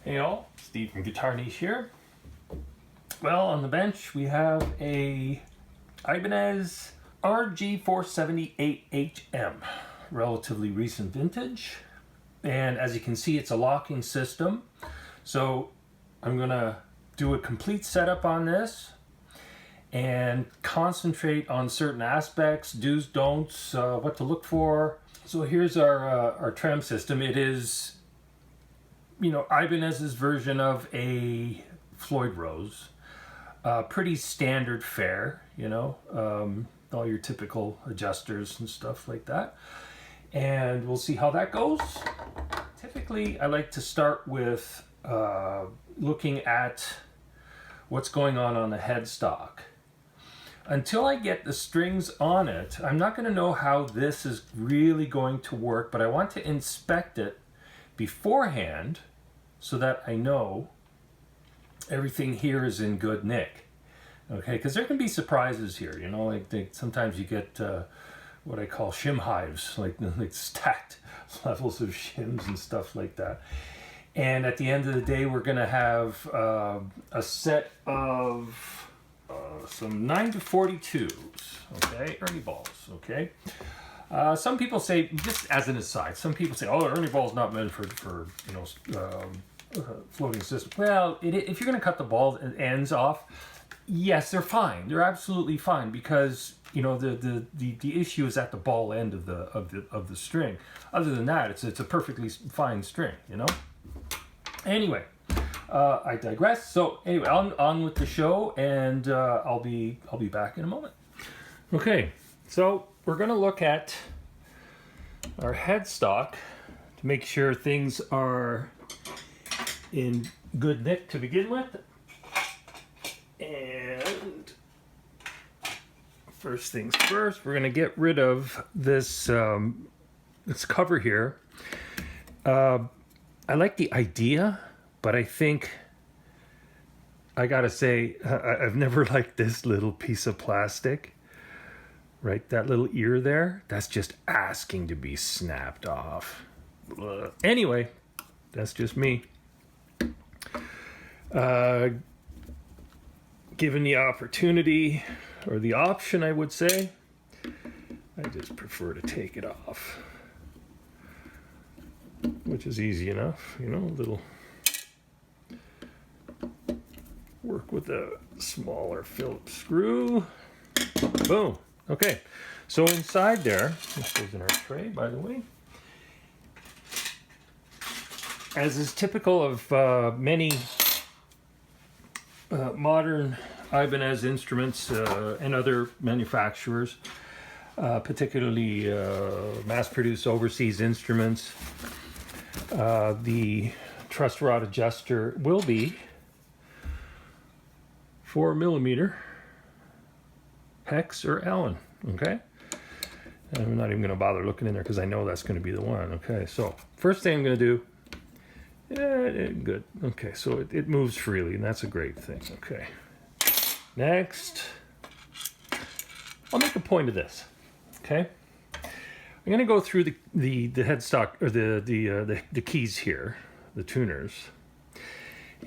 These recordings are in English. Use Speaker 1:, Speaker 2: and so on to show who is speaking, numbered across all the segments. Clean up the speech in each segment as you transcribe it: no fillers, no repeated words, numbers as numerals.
Speaker 1: Hey all, Steve from GuitarNiche here. Well, on the bench we have a Ibanez RG470AHM, relatively recent vintage. And as you can see, it's a locking system. So I'm gonna do a complete setup on this and concentrate on certain aspects, do's, don'ts, what to look for. So here's our trem system. It is, you know, Ibanez's version of a Floyd Rose. Pretty standard fare, you know, all your typical adjusters and stuff like that. And we'll see how that goes. Typically, I like to start with looking at what's going on the headstock. Until I get the strings on it, I'm not going to know how this is really going to work, but I want to inspect it beforehand so that I know everything here is in good nick. Okay, because there can be surprises here, you know, like sometimes you get what I call shim hives, like stacked levels of shims and stuff like that. And at the end of the day, we're going to have a set of some 9-42s, okay, Ernie balls, okay. Some people say, just as an aside, some people say, oh, the Ernie ball is not meant for you know, floating system. Well, if you're going to cut the ball ends off, yes, they're fine. They're absolutely fine because, you know, the issue is at the ball end of the string. Other than that, it's a perfectly fine string, you know. Anyway, I digress. So anyway, on with the show, and I'll be back in a moment. Okay, so we're going to look at our headstock to make sure things are in good nick to begin with. And first things first, we're going to get rid of this this cover here. I like the idea, but I think I gotta say I've never liked this little piece of plastic. Right, that little ear there, that's just asking to be snapped off. Ugh. Anyway, that's just me. Given the opportunity, or the option, I would say, I just prefer to take it off. Which is easy enough, you know, a little work with a smaller Phillips screw. Boom. Okay, so inside there, this goes in our tray, by the way. As is typical of many modern Ibanez instruments and other manufacturers, particularly mass-produced overseas instruments, the truss rod adjuster will be 4mm hex or Allen, okay? And I'm not even going to bother looking in there because I know that's going to be the one, okay? So first thing I'm going to do, good, okay, so it moves freely, and that's a great thing, okay? Next, I'll make a point of this, okay? I'm going to go through the headstock, or the keys here, the tuners,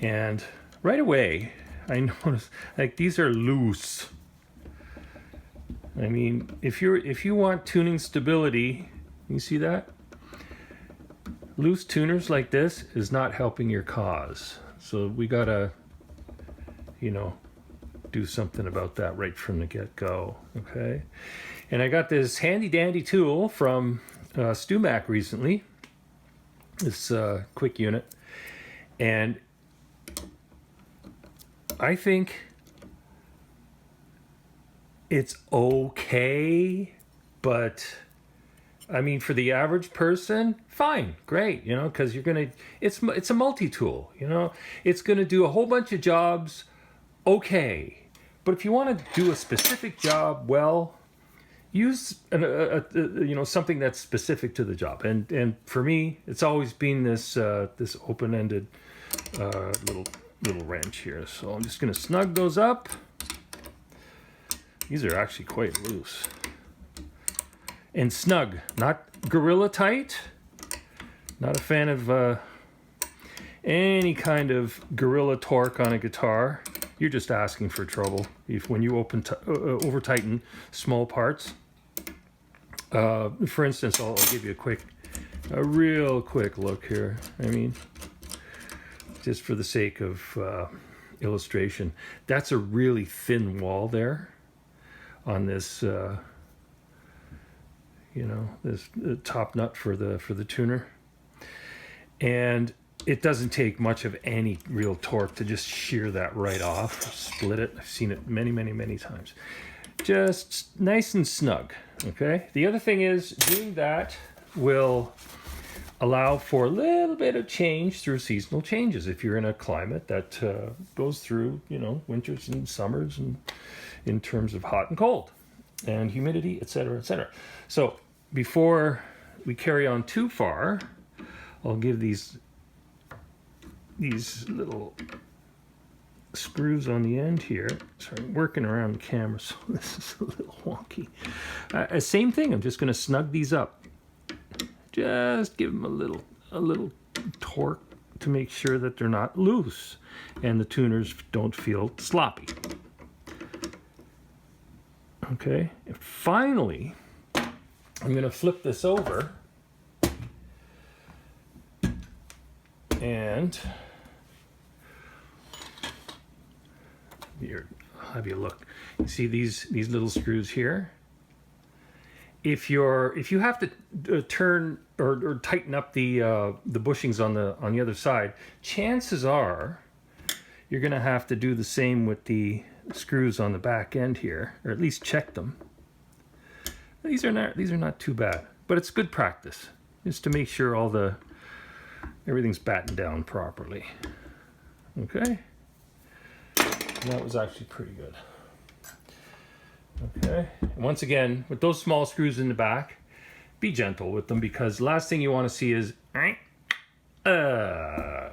Speaker 1: and right away I notice like these are loose. I mean, if you want tuning stability, you see that? Loose tuners like this is not helping your cause. So we gotta, you know, do something about that right from the get-go, okay? And I got this handy-dandy tool from StewMac recently, this quick unit, and I think it's okay, but I mean, for the average person, fine, great, you know, because you're gonna, it's a multi-tool, you know, it's gonna do a whole bunch of jobs, okay. But if you want to do a specific job, well, use you know, something that's specific to the job. And for me, it's always been this this open-ended little wrench here. So I'm just gonna snug those up. These are actually quite loose. And snug, not gorilla tight. Not a fan of any kind of gorilla torque on a guitar, you're just asking for trouble. When you over tighten small parts, for instance, I'll give you a real quick look here. I mean, just for the sake of illustration, that's a really thin wall there on this, this top nut for the tuner, and it doesn't take much of any real torque to just shear that right off, split it. I've seen it many, many, many times. Just nice and snug, okay? The other thing is, doing that will allow for a little bit of change through seasonal changes. If you're in a climate that goes through, winters and summers, and in terms of hot and cold, and humidity, etc., etc. So before we carry on too far, I'll give these little screws on the end here. Sorry, I'm working around the camera, so this is a little wonky. Same thing, I'm just going to snug these up. Just give them a little torque to make sure that they're not loose and the tuners don't feel sloppy. Okay, and finally, I'm going to flip this over and here, I'll have you look. You see these little screws here? If you have to turn or tighten up the bushings on the other side, chances are you're going to have to do the same with the screws on the back end here, or at least check them. These are not too bad, but it's good practice just to make sure everything's battened down properly. Okay, that was actually pretty good. Okay, and once again, with those small screws in the back, be gentle with them, because the last thing you want to see is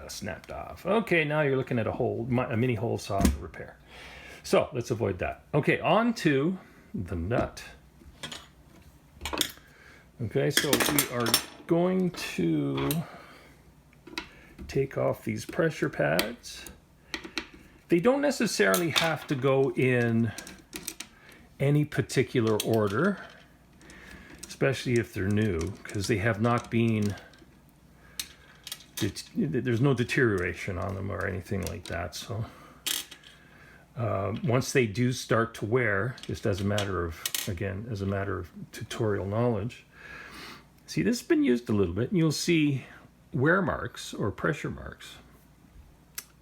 Speaker 1: snapped off. Okay, now you're looking at a mini hole saw to repair. So let's avoid that. Okay, on to the nut. Okay, so we are going to take off these pressure pads. They don't necessarily have to go in any particular order, especially if they're new, because they have not been, there's no deterioration on them or anything like that. So once they do start to wear, just as a matter of tutorial knowledge, see, this has been used a little bit, and you'll see wear marks or pressure marks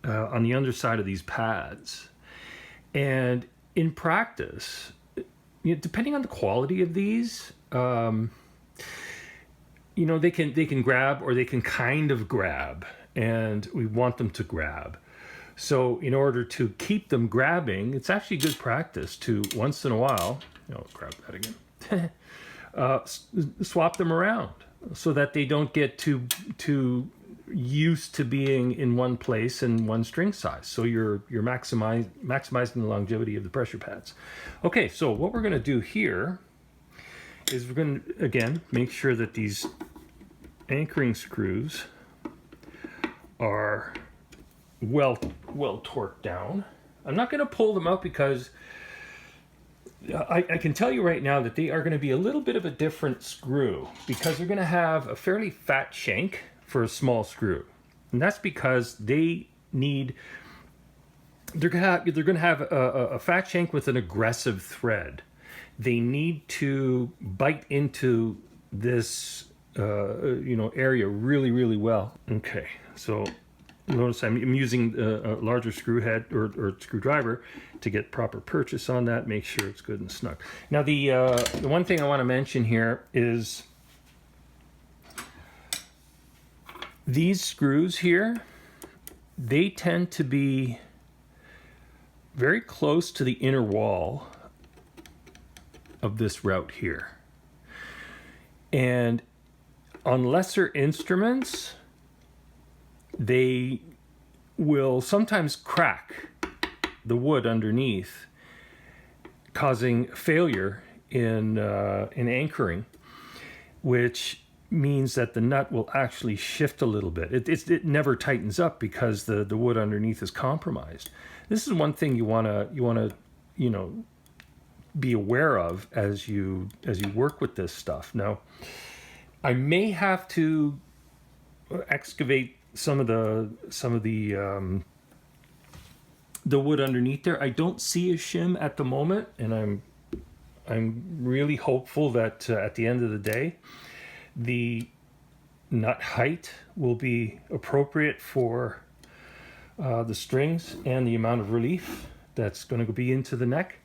Speaker 1: on the underside of these pads. And in practice, depending on the quality of these, they can grab, or they can kind of grab, and we want them to grab. So in order to keep them grabbing, it's actually good practice to, once in a while, grab that again, swap them around so that they don't get too used to being in one place and one string size. So you're maximizing the longevity of the pressure pads. Okay, so what we're going to do here is we're going to, again, make sure that these anchoring screws are well torqued down. I'm not going to pull them out because I can tell you right now that they are going to be a little bit of a different screw, because they're going to have a fairly fat shank for a small screw, and that's because they're going to have a fat shank with an aggressive thread. They need to bite into this area really, really well. Okay, so notice I'm using a larger screw head or screwdriver to get proper purchase on that. Make sure it's good and snug. Now the one thing I want to mention here is these screws here, they tend to be very close to the inner wall of this route here. And on lesser instruments, they will sometimes crack the wood underneath, causing failure in anchoring, which means that the nut will actually shift a little bit. It never tightens up because the wood underneath is compromised. This is one thing you wanna be aware of as you work with this stuff. Now, I may have to excavate some of the wood underneath there. I don't see a shim at the moment, and I'm really hopeful that at the end of the day, the nut height will be appropriate for the strings and the amount of relief that's going to be into the neck.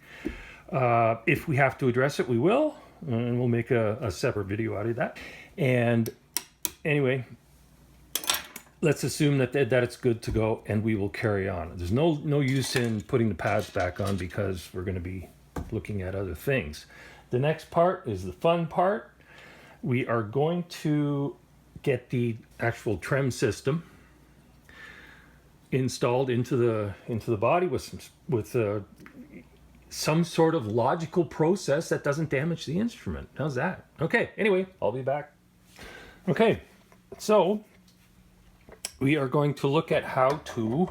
Speaker 1: If we have to address it, we will, and we'll make a separate video out of that. And anyway, let's assume that it's good to go, and we will carry on. There's no use in putting the pads back on because we're going to be looking at other things. The next part is the fun part. We are going to get the actual trem system installed into the body with some sort of logical process that doesn't damage the instrument. How's that? Okay, anyway, I'll be back. Okay, so we are going to look at how to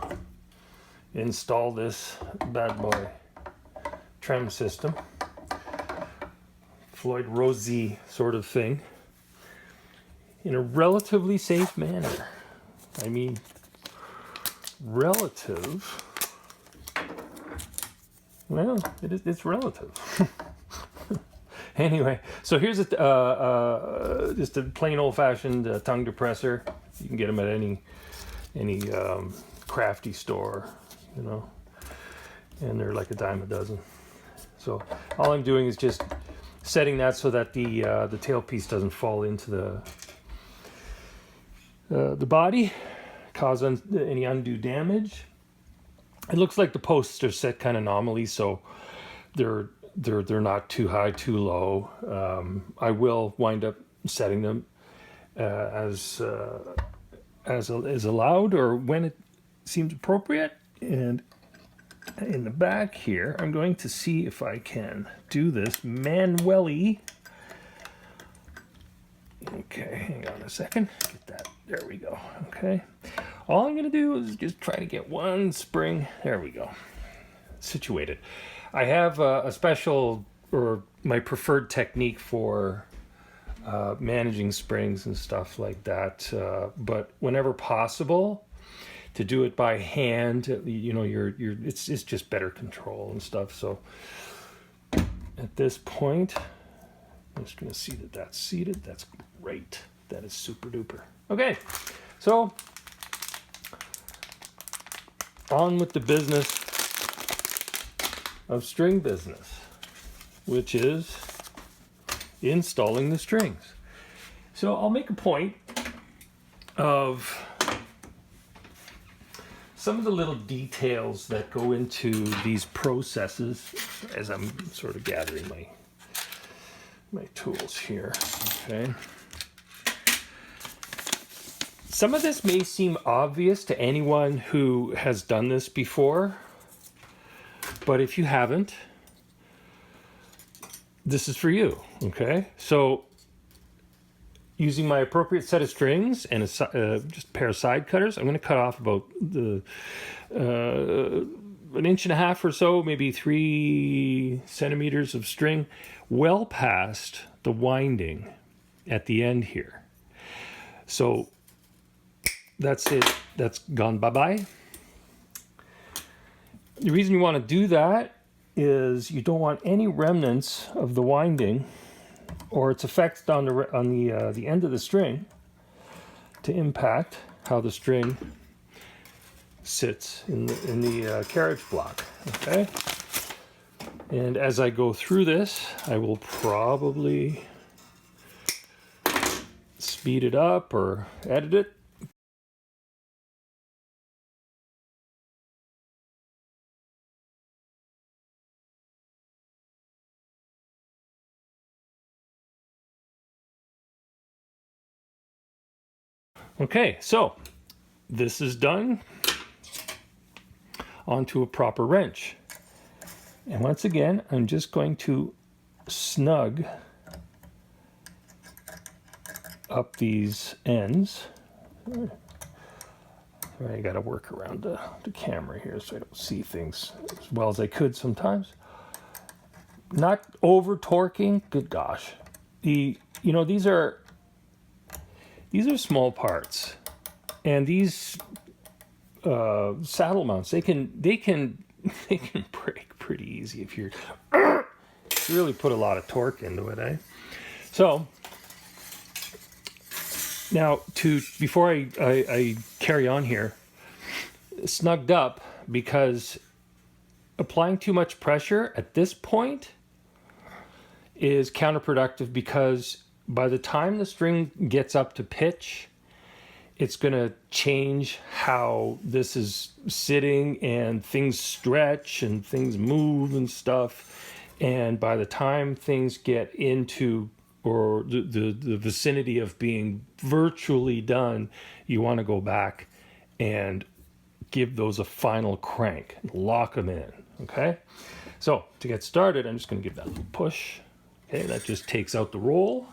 Speaker 1: install this bad boy trem system. Floyd Rose sort of thing in a relatively safe manner. I mean, relative. Well, it's relative. Anyway, so here's just a plain old-fashioned tongue depressor. You can get them at any crafty store, you know, and they're like a dime a dozen. So all I'm doing is just setting that so that the tailpiece doesn't fall into the body, cause any undue damage. It looks like the posts are set kind of nominally, so they're not too high, too low. I will wind up setting them as is allowed or when it seems appropriate. And in the back here, I'm going to see if I can do this manually. Okay, hang on a second. Get that. There we go. Okay. All I'm going to do is just try to get one spring. There we go. Situated. I have a special, or my preferred technique for managing springs and stuff like that. But whenever possible, to do it by hand, you know, it's just better control and stuff. So at this point, I'm just going to see that that's seated. That's great. That is super duper. Okay, so on with the business of string business, which is installing the strings. So I'll make a point of some of the little details that go into these processes as I'm sort of gathering my tools here. Okay. Some of this may seem obvious to anyone who has done this before, but if you haven't, this is for you, okay? So using my appropriate set of strings and just a pair of side cutters, I'm going to cut off about an inch and a half or so, maybe 3 centimeters of string, well past the winding at the end here. So that's it. That's gone bye-bye. The reason you want to do that is you don't want any remnants of the winding or its effects on the end of the string to impact how the string sits in the carriage block. Okay. And as I go through this, I will probably speed it up or edit it. Okay, so this is done. Onto a proper wrench. And once again, I'm just going to snug up these ends. I got to work around the camera here so I don't see things as well as I could sometimes. Not over torquing. Good gosh, these are small parts, and these saddle mounts they can break pretty easy if you really put a lot of torque into it, eh? So now, before I carry on here, snugged up, because applying too much pressure at this point is counterproductive, because by the time the string gets up to pitch, it's going to change how this is sitting, and things stretch and things move and stuff. And by the time things get into or the vicinity of being virtually done, you want to go back and give those a final crank, lock them in. Okay, so to get started, I'm just going to give that a little push. Okay, that just takes out the roll,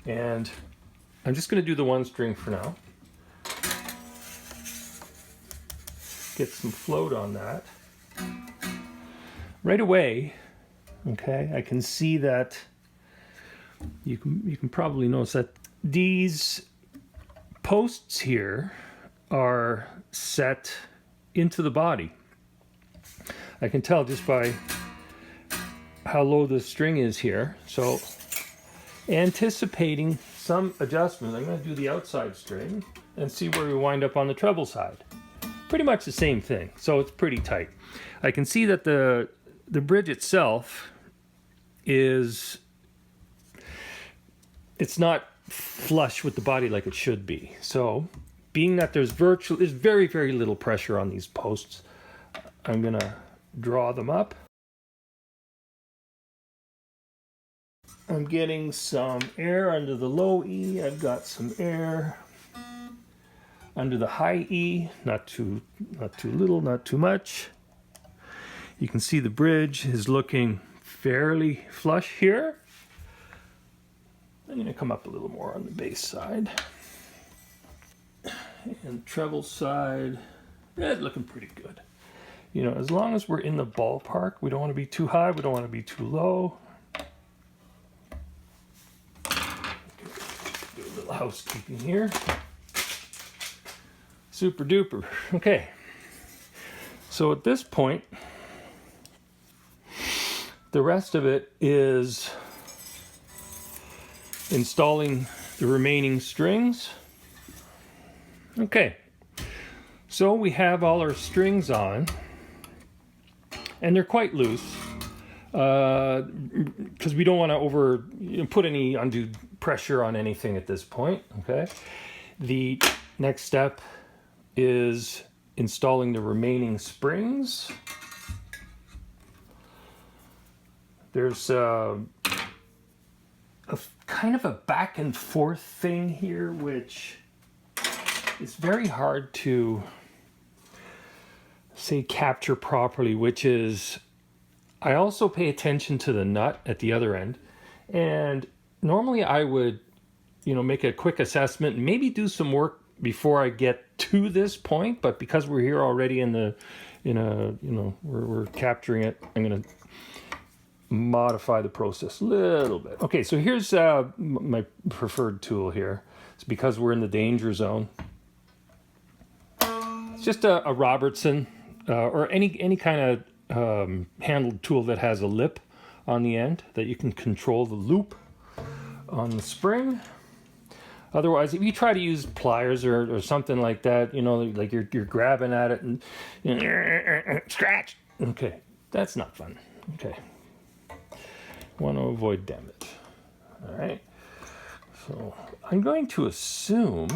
Speaker 1: and I'm just going to do the one string for now. Get some float on that. Right away, okay, I can see that you can probably notice that these posts here are set into the body. I can tell just by how low the string is here. So anticipating some adjustment, I'm going to do the outside string and see where we wind up on the treble side. Pretty much the same thing, so it's pretty tight. I can see that the bridge itself is, it's not flush with the body like it should be. So being that there's very, very little pressure on these posts, I'm gonna draw them up. I'm getting some air under the low E. I've got some air under the high E, not too little, not too much. You can see the bridge is looking fairly flush here. I'm going to come up a little more on the bass side. And treble side, it's looking pretty good. You know, as long as we're in the ballpark, we don't want to be too high, we don't want to be too low. Do a little housekeeping here. Super duper. Okay. So at this point, the rest of it is installing the remaining strings. Okay. So we have all our strings on, and they're quite loose because we don't want to put any undue pressure on anything at this point. Okay. The next step is installing the remaining springs. There's a kind of a back and forth thing here, which is very hard to say capture properly, which is, I also pay attention to the nut at the other end, and normally I would, make a quick assessment and maybe do some work before I get to this point, but because we're here already we're capturing it, I'm going to modify the process a little bit. Okay, so here's my preferred tool here. It's because we're in the danger zone. It's just a Robertson or any kind of handled tool that has a lip on the end that you can control the loop on the spring. Otherwise, if you try to use pliers or something like that, like you're grabbing at it and scratch. Okay, that's not fun. Okay, want to avoid damage. All right. So I'm going to assume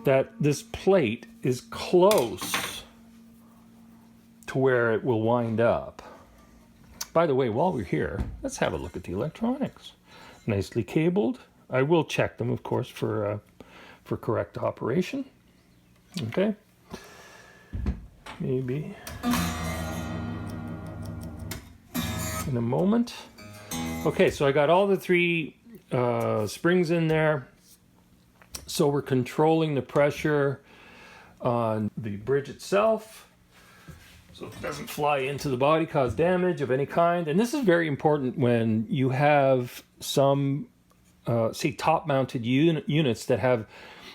Speaker 1: that this plate is close to where it will wind up. By the way, while we're here, let's have a look at the electronics. Nicely cabled. I will check them, of course, for correct operation. Okay. Maybe in a moment. Okay, so I got all the three springs in there. So we're controlling the pressure on the bridge itself, so it doesn't fly into the body, cause damage of any kind. And this is very important when you have some, say, top-mounted units that have,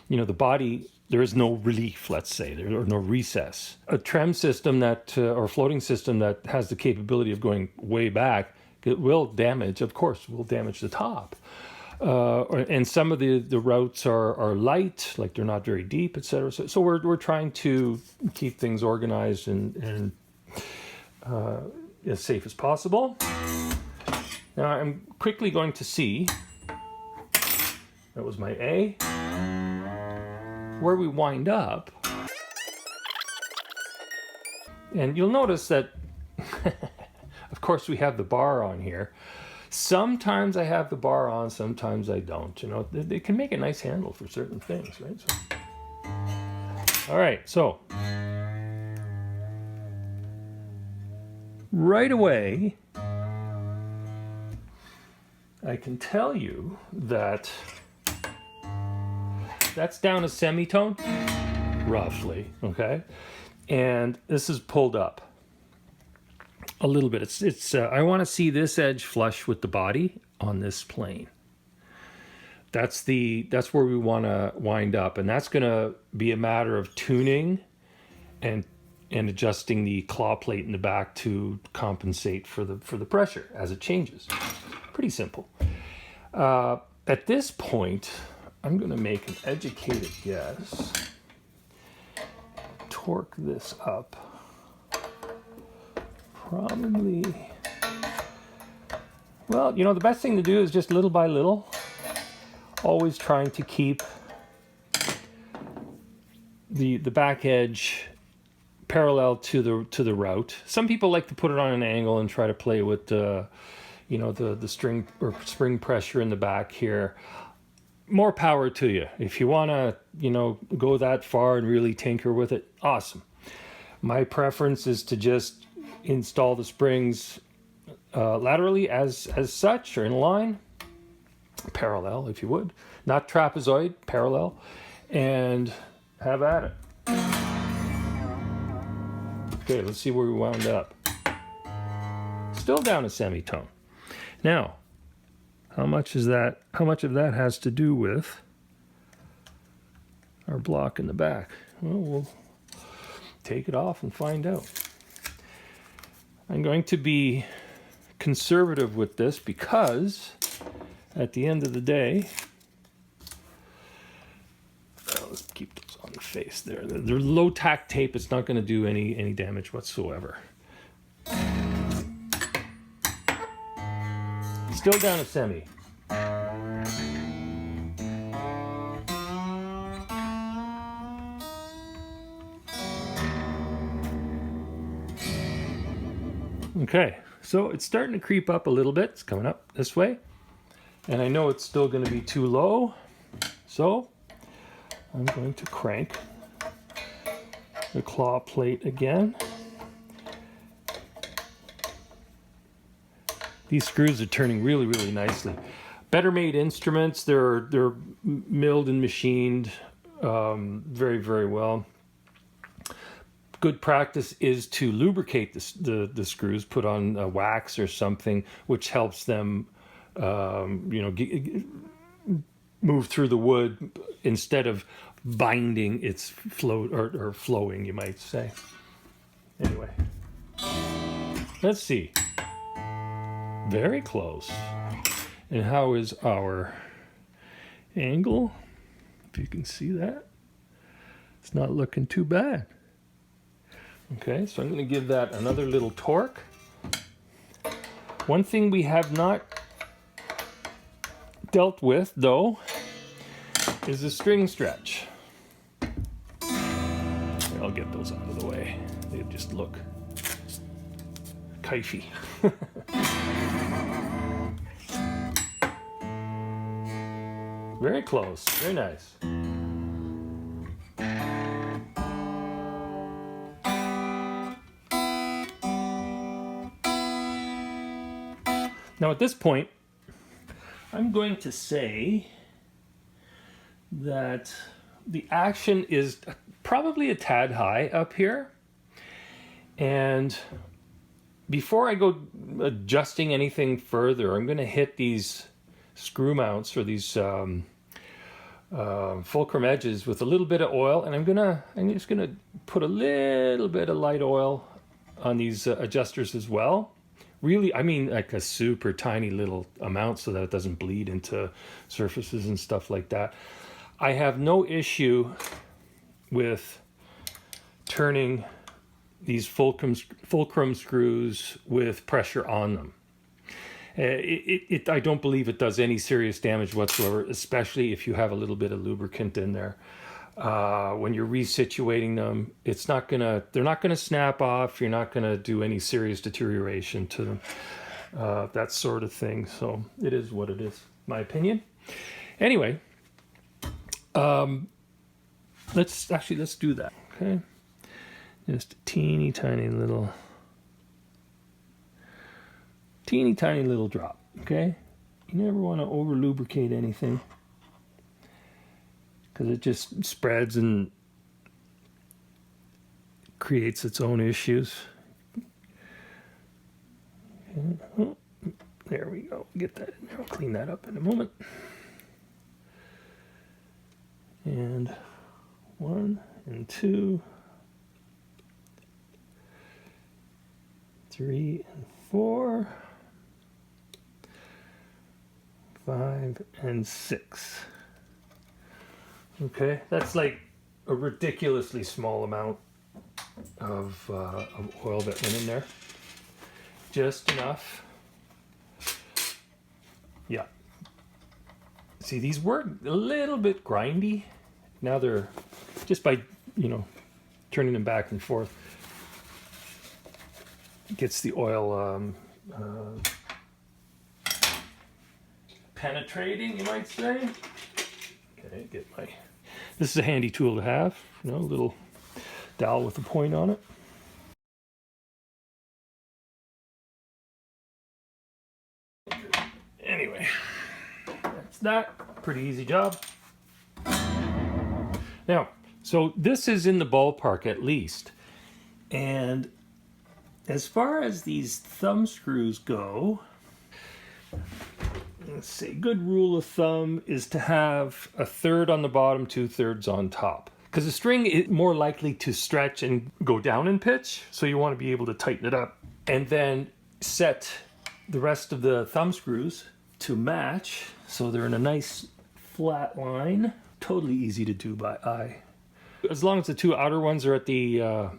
Speaker 1: you know, the body, there is no relief, let's say, there or no recess. A trem system that, or floating system that has the capability of going way back, it will damage, of course, will damage the top. And some of the routes are light, like they're not very deep, etc. So we're trying to keep things organized and as safe as possible. Now I'm quickly going to see, that was my A, where we wind up. And you'll notice that, of course, we have the bar on here. Sometimes I have the bar on, sometimes I don't. You know, they can make a nice handle for certain things, right? So, all right, so right away, I can tell you that that's down a semitone, roughly, okay? And this is pulled up a little bit. It's I want to see this edge flush with the body on this plane. That's where we want to wind up, and that's going to be a matter of tuning and adjusting the claw plate in the back to compensate for the pressure as it changes. Pretty simple. At this point, I'm going to make an educated guess. Torque this up. Probably, well, you know, the best thing to do is just little by little, always trying to keep the back edge parallel to the route. Some people like to put it on an angle and try to play with the, you know, the string or spring pressure in the back here. More power to you. If you want to, you know, go that far and really tinker with it, awesome. My preference is to just install the springs laterally as such, or in line, parallel if you would, not trapezoid, parallel, and have at it. Okay, let's see where we wound up. Still down a semitone. Now, how much of that has to do with our block in the back? Well, we'll take it off and find out. I'm going to be conservative with this because at the end of the day, let's keep those on the face there. They're low tack tape. It's not going to do any damage whatsoever. Still down a semi. Okay, so it's starting to creep up a little bit. It's coming up this way. And I know it's still going to be too low. So I'm going to crank the claw plate again. These screws are turning really, really nicely. Better made instruments. They're milled and machined very, very well. Good practice is to lubricate the screws, put on wax or something, which helps them, you know, move through the wood instead of binding its flow or flowing, you might say. Anyway, let's see. Very close. And how is our angle? If you can see that, it's not looking too bad. Okay, so I'm going to give that another little torque. One thing we have not dealt with, though, is the string stretch. I'll get those out of the way. They just look kifey. Very close, very nice. Now at this point, I'm going to say that the action is probably a tad high up here. And before I go adjusting anything further, I'm going to hit these screw mounts or these fulcrum edges with a little bit of oil, and I'm just gonna put a little bit of light oil on these adjusters as well. Really, I mean like a super tiny little amount so that it doesn't bleed into surfaces and stuff like that. I have no issue with turning these fulcrum screws with pressure on them. I don't believe it does any serious damage whatsoever, especially if you have a little bit of lubricant in there. When you're resituating them, they're not gonna snap off. You're not gonna do any serious deterioration to them, that sort of thing. So it is what it is, my opinion. Anyway, let's do that. Okay, just a teeny tiny little drop. Okay, you never want to over lubricate anything because it just spreads and creates its own issues. Okay. Oh, there we go. Get that in there. I'll clean that up in a moment. And 1 and 2, 3 and 4, 5 and 6. Okay, that's like a ridiculously small amount of oil that went in there. Just enough. Yeah. See, these were a little bit grindy. Now they're just by, turning them back and forth. Gets the oil penetrating, you might say. Okay, this is a handy tool to have, a little dowel with a point on it. Anyway, that's that. Pretty easy job. Now, so this is in the ballpark at least. And as far as these thumb screws go, let's see, good rule of thumb is to have 1/3 on the bottom, 2/3 on top. Because the string is more likely to stretch and go down in pitch, so you want to be able to tighten it up. And then set the rest of the thumb screws to match, so they're in a nice flat line. Totally easy to do by eye. As long as the two outer ones are at the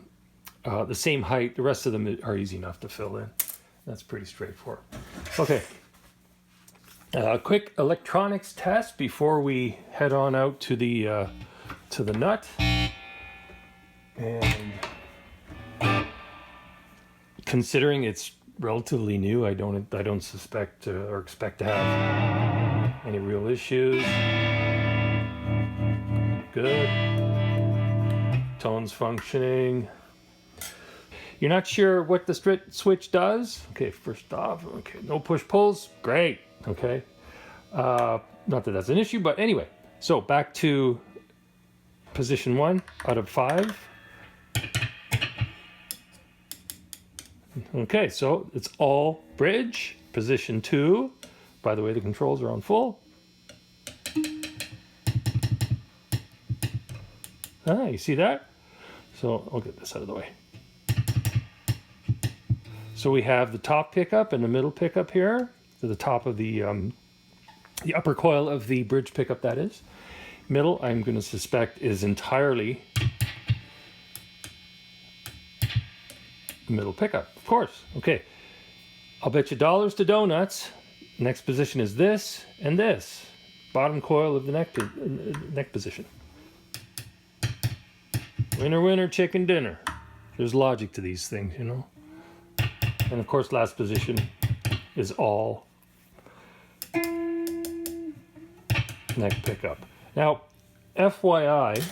Speaker 1: same height, the rest of them are easy enough to fill in. That's pretty straightforward. Okay. A quick electronics test before we head on out to the nut. And considering it's relatively new, I don't suspect or expect to have any real issues. Good. Tone's functioning. You're not sure what the switch does? Okay, first off, okay, no push pulls, great. Okay, not that that's an issue, but anyway, so back to position 1 out of 5. Okay, so it's all bridge. Position 2, by the way, the controls are on full. You see that? So I'll get this out of the way. So we have the top pickup and the middle pickup here. To the top of the upper coil of the bridge pickup, that is. Middle, I'm going to suspect, is entirely middle pickup, of course. Okay, I'll bet you dollars to donuts. Next position is this and this. Bottom coil of the neck position. Winner, winner, chicken dinner. There's logic to these things, And of course, last position is all neck pickup. Now, FYI,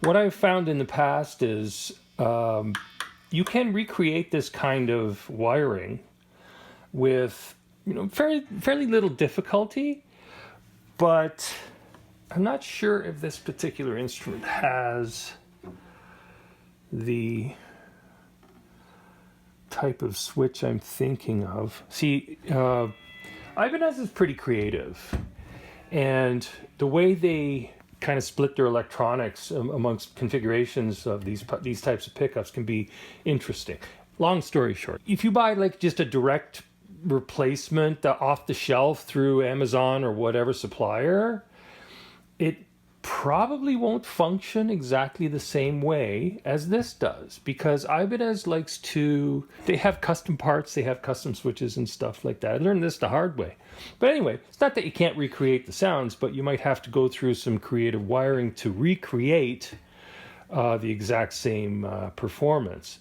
Speaker 1: what I've found in the past is you can recreate this kind of wiring with, fairly little difficulty, but I'm not sure if this particular instrument has the type of switch I'm thinking of. See, Ibanez is pretty creative, and the way they kind of split their electronics amongst configurations of these types of pickups can be interesting. Long story short, if you buy like just a direct replacement off the shelf through Amazon or whatever supplier, it probably won't function exactly the same way as this does, because Ibanez likes to, they have custom parts, they have custom switches and stuff like that. I learned this the hard way. But anyway, it's not that you can't recreate the sounds, but you might have to go through some creative wiring to recreate the exact same performance.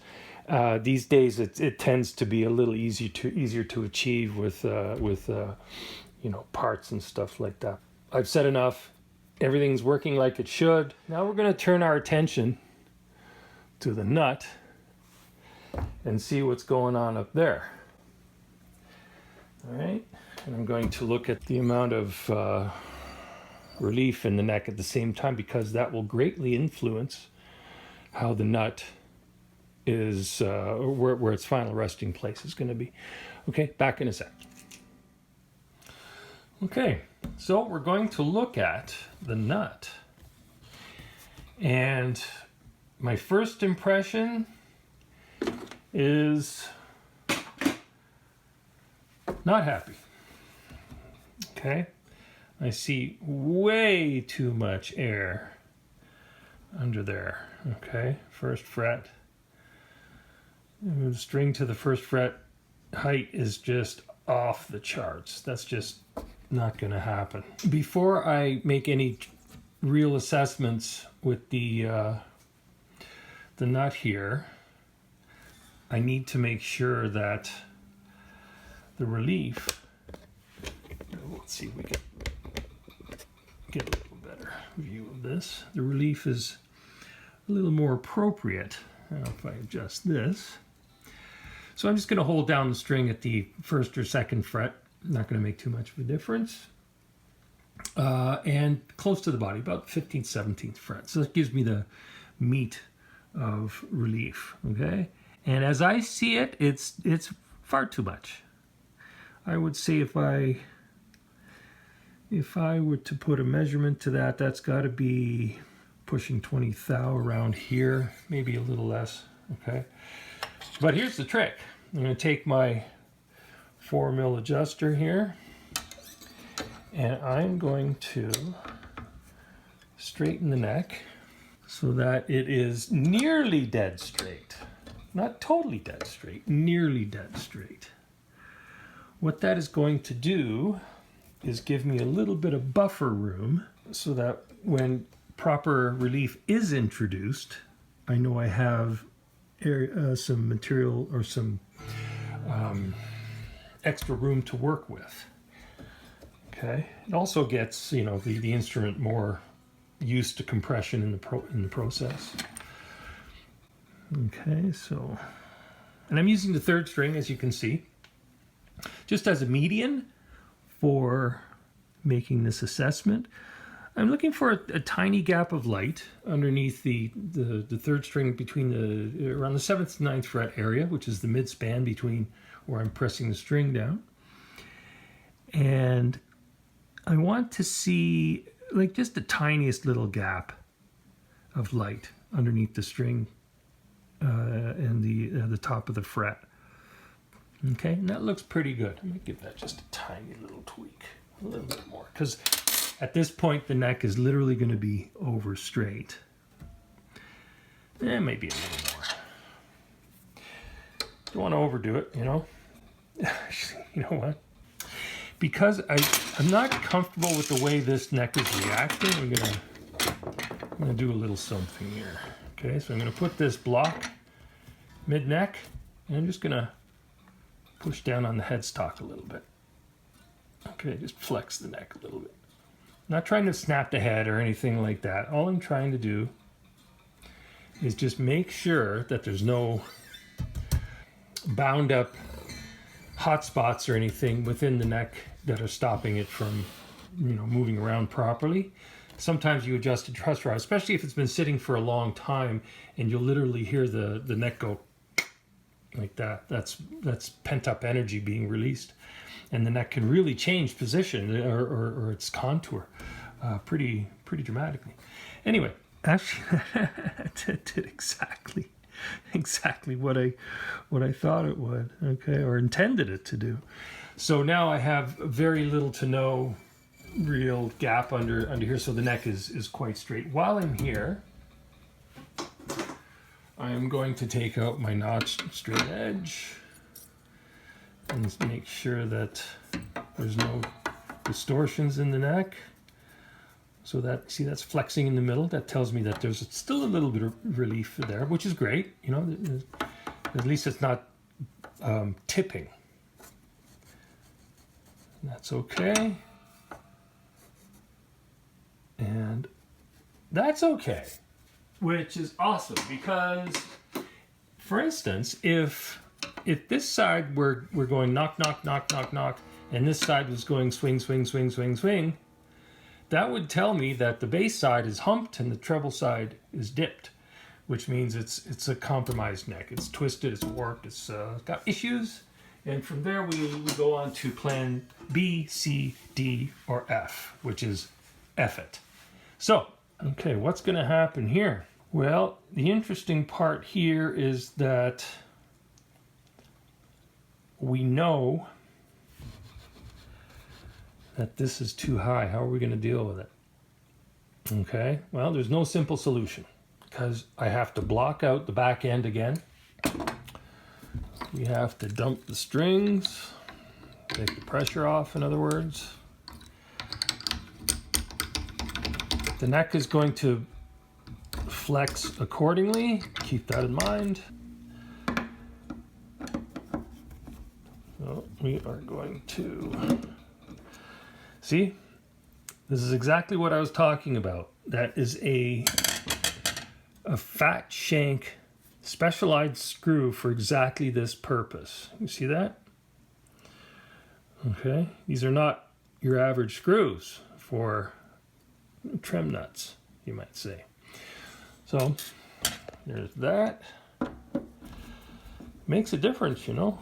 Speaker 1: These days, it tends to be a little easier to achieve with parts and stuff like that. I've said enough. Everything's working like it should. Now we're going to turn our attention to the nut and see what's going on up there. All right, and I'm going to look at the amount of relief in the neck at the same time, because that will greatly influence how the nut is, where its final resting place is going to be. Okay, back in a sec. Okay, so we're going to look at the nut. And my first impression is not happy. Okay, I see way too much air under there. Okay, first fret. The string to the first fret height is just off the charts. That's just not going to happen. Before I make any real assessments with the nut here, I need to make sure that the relief, let's see if we can get a little better view of this. The relief is a little more appropriate. Now if I adjust this. So I'm just going to hold down the string at the first or second fret. Not going to make too much of a difference. And close to the body, about 15th, 17th fret. So that gives me the meat of relief, okay? And as I see it, it's far too much. I would say if I were to put a measurement to that, that's got to be pushing 20 thou around here, maybe a little less, okay? But here's the trick. I'm going to take my 4mm adjuster here, and I'm going to straighten the neck so that it is nearly dead straight. Not totally dead straight, nearly dead straight. What that is going to do is give me a little bit of buffer room so that when proper relief is introduced, I know I have some material or some extra room to work with. Okay, it also gets the instrument more used to compression in the process. Okay, so, and I'm using the third string, as you can see, just as a median for making this assessment. I'm looking for a tiny gap of light underneath the third string between around the 7th to 9th fret area, which is the mid-span between where I'm pressing the string down. And I want to see like just the tiniest little gap of light underneath the string and the top of the fret. Okay, and that looks pretty good. I'm going to give that just a tiny little tweak, a little bit more, because at this point the neck is literally going to be over straight. Maybe a little more. Don't want to overdo it, you know. You know what? Because I'm not comfortable with the way this neck is reacting, I'm gonna do a little something here. Okay, so I'm gonna put this block mid-neck, and I'm just gonna push down on the headstock a little bit. Okay, just flex the neck a little bit. Not trying to snap the head or anything like that. All I'm trying to do is just make sure that there's no bound up hot spots or anything within the neck that are stopping it from, you know, moving around properly. Sometimes you adjust a truss rod, especially if it's been sitting for a long time, and you'll literally hear the neck go like that. That's pent up energy being released, and the neck can really change position or its contour pretty dramatically. Anyway, actually, it did exactly what I thought it would, okay, or intended it to do. So now I have very little to no real gap under here, so the neck is quite straight. While I'm here, I am going to take out my notched straight edge and make sure that there's no distortions in the neck. So that, see, that's flexing in the middle. That tells me that there's still a little bit of relief there, which is great. You know, at least it's not tipping. That's okay. And that's okay, which is awesome, because, for instance, if this side we're going knock, knock, knock, knock, knock, and this side was going swing, swing, swing, swing, swing, that would tell me that the bass side is humped and the treble side is dipped, which means it's a compromised neck. It's twisted, it's warped, it's got issues. And from there we go on to plan B, C, D, or F, which is F it. So, okay, what's going to happen here? Well, the interesting part here is that we know that this is too high. How are we going to deal with it? Okay, well, there's no simple solution, because I have to block out the back end again. We have to dump the strings, take the pressure off, in other words. The neck is going to flex accordingly. Keep that in mind. So we are going to... See? This is exactly what I was talking about. That is a fat shank specialized screw for exactly this purpose. You see that? Okay. These are not your average screws for trem nuts, you might say. So there's that. Makes a difference, you know.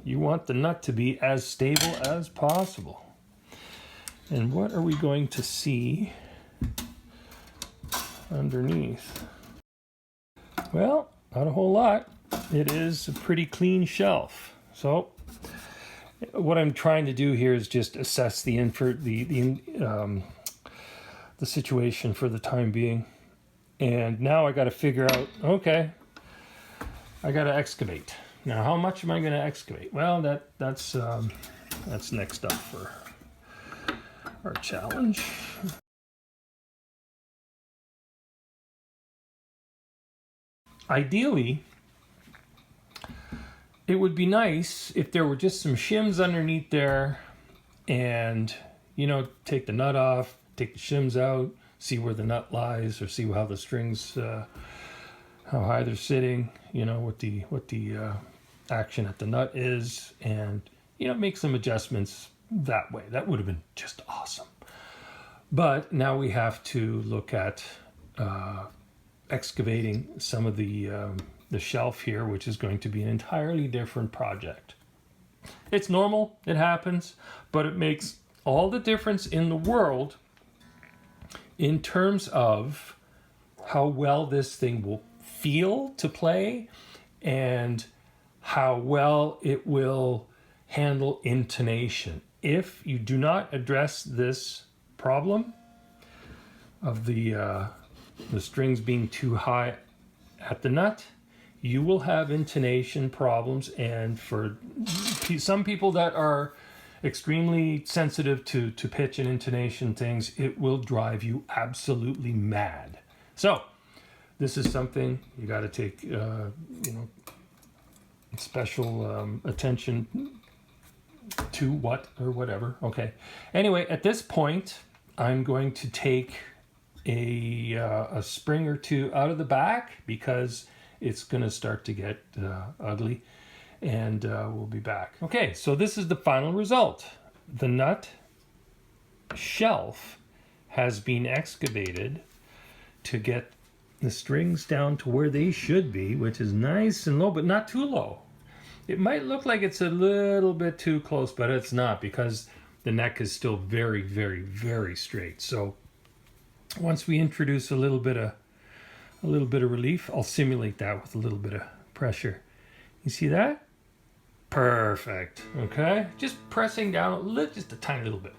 Speaker 1: You want the nut to be as stable as possible. And what are we going to see underneath? Well, not a whole lot. It is a pretty clean shelf. So what I'm trying to do here is just assess the situation for the time being. And now I got to figure out, okay, I got to excavate. Now, how much am I going to excavate? Well, that's next up for our challenge. Ideally, it would be nice if there were just some shims underneath there, and, you know, take the nut off, take the shims out, see where the nut lies, or see how the strings, how high they're sitting, you know, what the action at the nut is, and, you know, make some adjustments that way. That would have been just awesome. But now we have to look at excavating some of the shelf here, which is going to be an entirely different project. It's normal, it happens, but it makes all the difference in the world in terms of how well this thing will feel to play and how well it will handle intonation. If you do not address this problem of the strings being too high at the nut, you will have intonation problems. And for some people that are extremely sensitive to pitch and intonation things, it will drive you absolutely mad. So this is something you got to take you know, special attention to, whatever. Okay, anyway, at this point I'm going to take a spring or two out of the back, because it's going to start to get ugly, and we'll be back. Okay, so this is the final result. The nut shelf has been excavated to get the strings down to where they should be, which is nice and low, but not too low. It might look like it's a little bit too close, but it's not, because the neck is still very, very, very straight. So once we introduce a little bit of relief, I'll simulate that with a little bit of pressure. You see that? Perfect. Okay, just pressing down just a tiny little bit,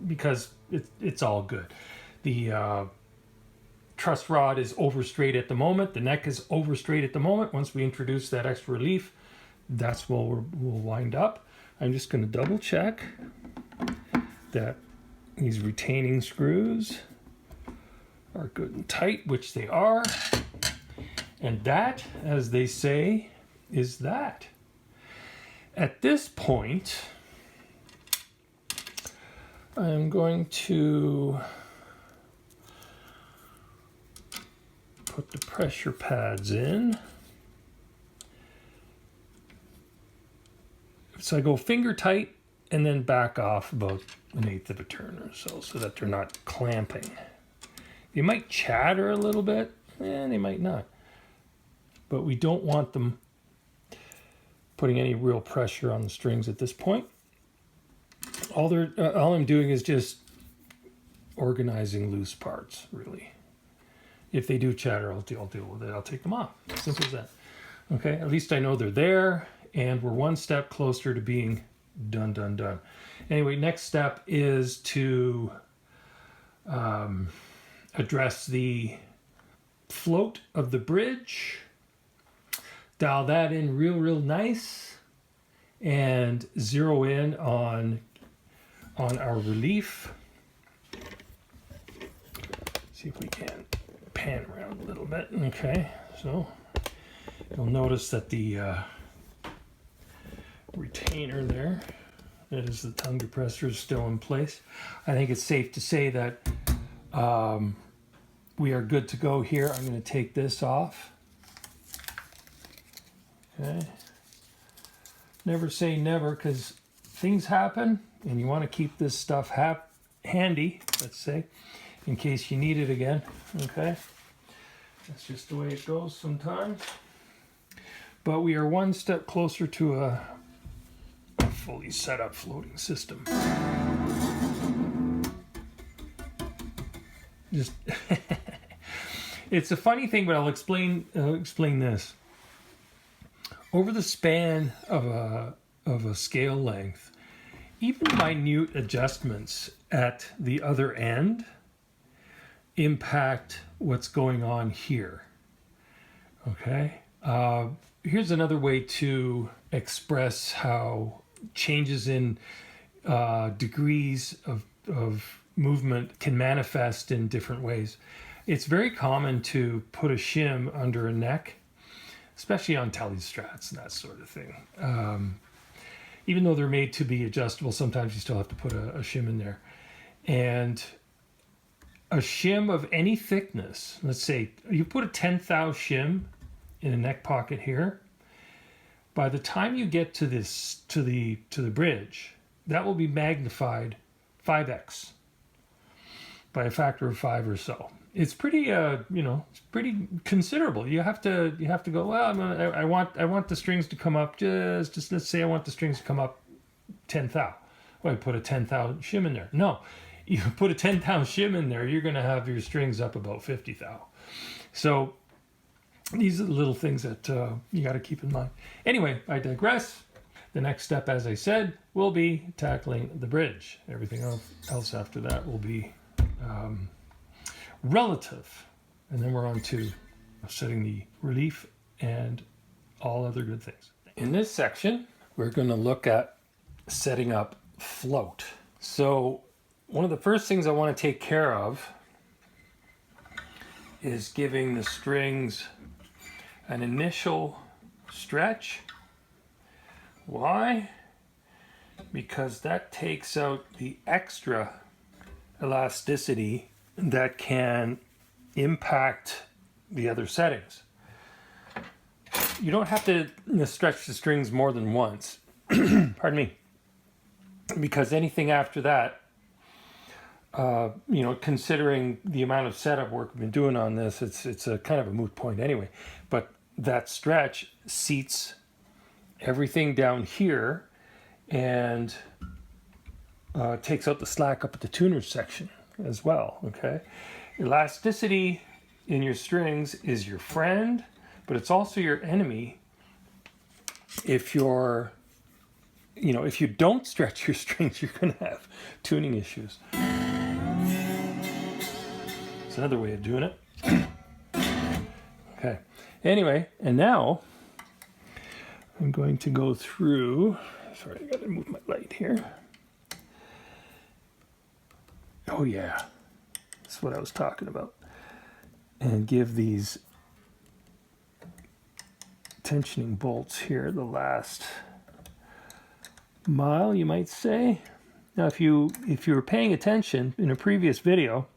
Speaker 1: because it's all good. The truss rod is over straight at the moment. The neck is over straight at the moment. Once we introduce that extra relief, that's where we'll wind up. I'm just going to double check that these retaining screws are good and tight, which they are. And that, as they say, is that. At this point, I'm going to put the pressure pads in. So I go finger tight and then back off about 1/8 of a turn or so that they're not clamping. They might chatter a little bit, and they might not. But we don't want them putting any real pressure on the strings at this point. All I'm doing is just organizing loose parts, really. If they do chatter, I'll deal with it. I'll take them off. Simple as that. Okay, at least I know they're there, and we're one step closer to being done. Anyway, next step is to address the float of the bridge. Dial that in real nice, and zero in on our relief. See if we can pan around a little bit. Okay, so you'll notice that the retainer there, that is the tongue depressor, is still in place. I think it's safe to say that we are good to go here. I'm going to take this off. Okay. Never say never, because things happen and you want to keep this stuff handy, let's say, in case you need it again. Okay. That's just the way it goes sometimes. But we are one step closer to a fully set up floating system. Just it's a funny thing, but I'll explain this. Over the span of a scale length, even minute adjustments at the other end impact what's going on here. Okay? Here's another way to express how changes in degrees of movement can manifest in different ways. It's very common to put a shim under a neck, especially on telestrats and that sort of thing. Even though they're made to be adjustable, sometimes you still have to put a shim in there. And a shim of any thickness, let's say you put a 10 thou shim in a neck pocket here, by the time you get to the bridge, that will be magnified 5x by a factor of 5 or so. It's pretty it's pretty considerable. You have to go, well, I want the strings to come up just let's say I want the strings to come up 10 thou. Well, I put a 10 thou shim in there. No, you put a 10 thou shim in there, you're going to have your strings up about 50 thou. So these are the little things that you got to keep in mind. Anyway, I digress. The next step, as I said, will be tackling the bridge. Everything else after that will be relative. And then we're on to setting the relief and all other good things. In this section, we're going to look at setting up float. So one of the first things I want to take care of is giving the strings an initial stretch. Why? Because that takes out the extra elasticity that can impact the other settings. you don't have to stretch the strings more than once. Pardon me. Because anything after that, you know, considering the amount of setup work we've been doing on this, it's a kind of a moot point anyway. But that stretch seats everything down here and takes out the slack up at the tuner section as well, okay? Elasticity in your strings is your friend, but it's also your enemy if you're, you know, if you don't stretch your strings, you're going to have tuning issues. It's another way of doing it. Okay. Anyway, and now I'm going to go through, sorry, I got to move my light here. Oh yeah, that's what I was talking about. And give these tensioning bolts here the last mile, you might say. Now, if you were paying attention in a previous video,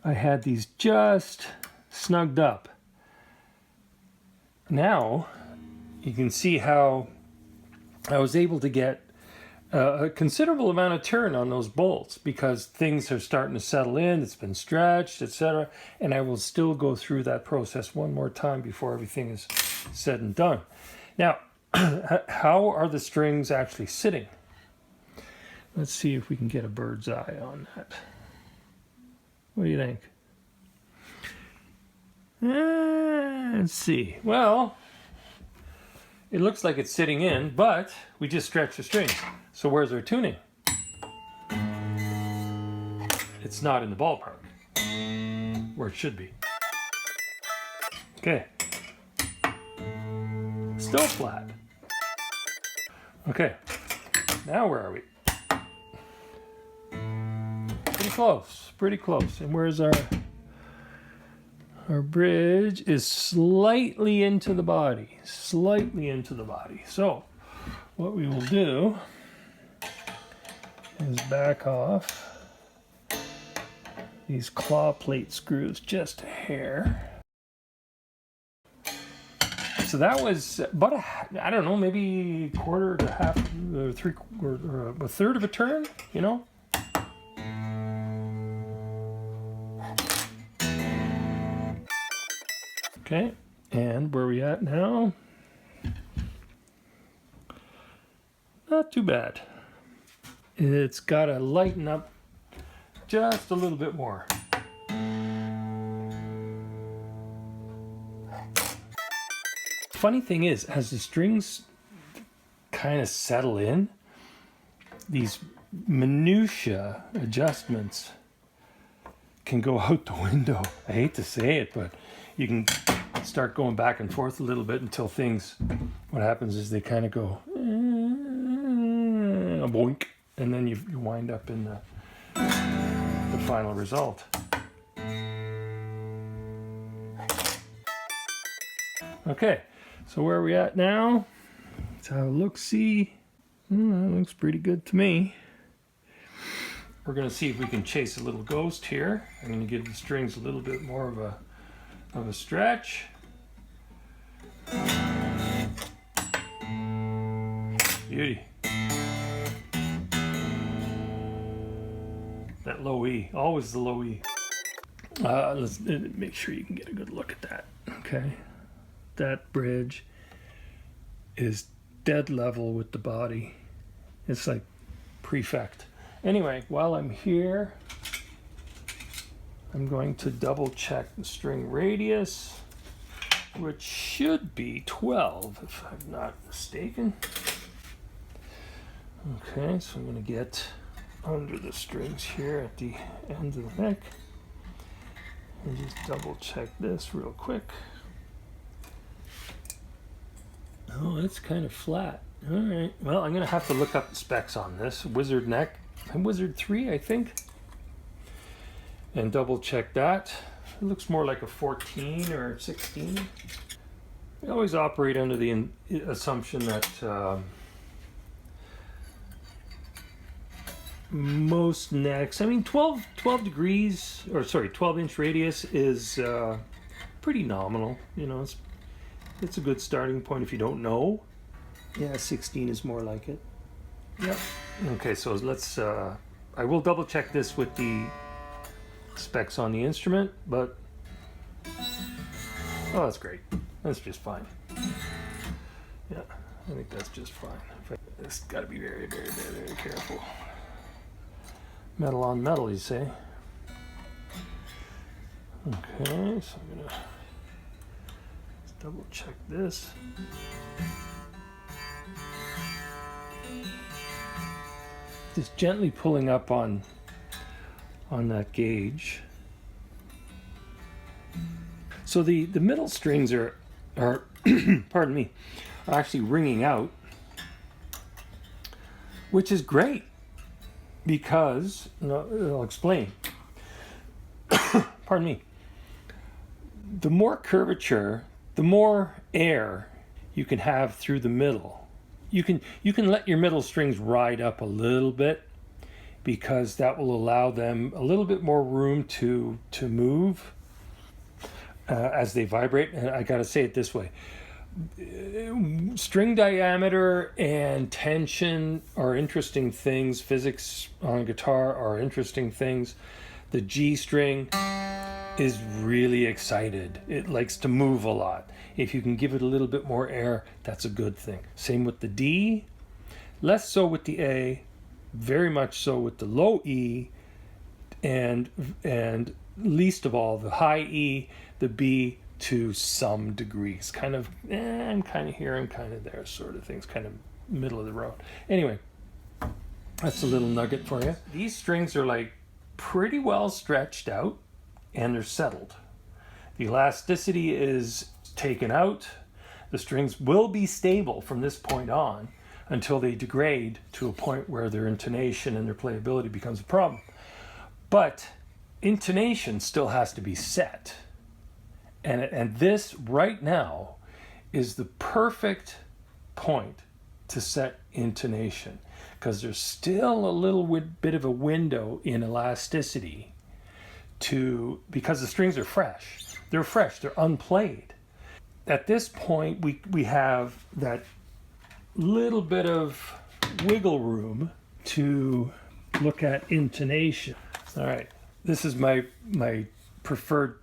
Speaker 1: I had these just snugged up. Now, you can see how I was able to get a considerable amount of turn on those bolts because things are starting to settle in, it's been stretched, etc. And I will still go through that process one more time before everything is said and done. Now, how are the strings actually sitting? Let's see if we can get a bird's eye on that. What do you think? Let's see. Well, it looks like it's sitting in, but we just stretched the strings. So where's our tuning? It's not in the ballpark, where it should be. Okay. Still flat. Okay. Now where are we? Pretty close, pretty close. And where's our bridge is slightly into the body, slightly into the body. So what we will do is back off these claw plate screws just a hair. So that was about I don't know, maybe a quarter to half, or a third of a turn, you know? Okay, and where are we at now? Not too bad. It's got to lighten up just a little bit more. Funny thing is, as the strings kind of settle in, these minutia adjustments can go out the window. I hate to say it, but you can start going back and forth a little bit until things, what happens is they kind of go boink, and then you wind up in the final result. Okay, so where are we at now? Let's have a look-see. That looks pretty good to me. We're going to see if we can chase a little ghost here. I'm going to give the strings a little bit more of a stretch. Beauty. That low E, always the low E. Let's make sure you can get a good look at that. Okay, that bridge is dead level with the body. It's like prefect. Anyway, while I'm here, I'm going to double check the string radius, which should be 12 if I'm not mistaken. Okay, so I'm going to get under the strings here at the end of the neck and just double check this real quick. Oh, it's kind of flat. All right, well, I'm going to have to look up the specs on this. Wizard neck, Wizard 3, I think, and double check that. It looks more like a 14 or 16. I always operate under the assumption that most necks, I mean 12 inch radius is pretty nominal, you know. It's a good starting point if you don't know. Yeah, 16 is more like it. Yep. Okay, so let's, I will double check this with the specs on the instrument, but, oh, that's great. That's just fine. Yeah, I think that's just fine. This got to be very, very, very, very careful. Metal on metal, you say? Okay, so I'm gonna double check this. Just gently pulling up on that gauge. So the middle strings are pardon me, are actually ringing out, which is great because, I'll explain. Pardon me. The more curvature, the more air you can have through the middle. You can let your middle strings ride up a little bit because that will allow them a little bit more room to move as they vibrate. And I gotta say it this way. String diameter and tension are interesting things. Physics on guitar are interesting things. The G string is really excited. It likes to move a lot. If you can give it a little bit more air, that's a good thing. Same with the D, less so with the A, very much so with the low E, and least of all the high E, the B to some degrees. Kind of, I'm kind of here, I'm kind of there sort of things, kind of middle of the road. Anyway, that's a little nugget for you. These strings are like pretty well stretched out and they're settled. The elasticity is taken out. The strings will be stable from this point on until they degrade to a point where their intonation and their playability becomes a problem. But intonation still has to be set. And this right now is the perfect point to set intonation because there's still a little bit of a window in elasticity because the strings are fresh. They're fresh, they're unplayed. At this point, we have that little bit of wiggle room to look at intonation. All right, this is my preferred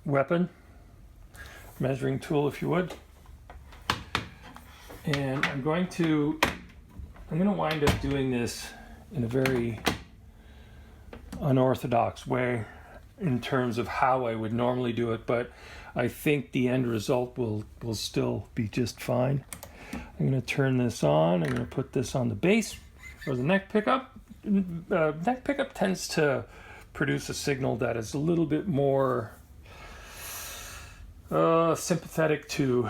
Speaker 1: weapon, measuring tool, if you would. And I'm going to wind up doing this in a very unorthodox way in terms of how I would normally do it, but I think the end result will still be just fine. I'm going to turn this on. I'm going to put this on the bass or the neck pickup. Neck pickup tends to produce a signal that is a little bit more sympathetic to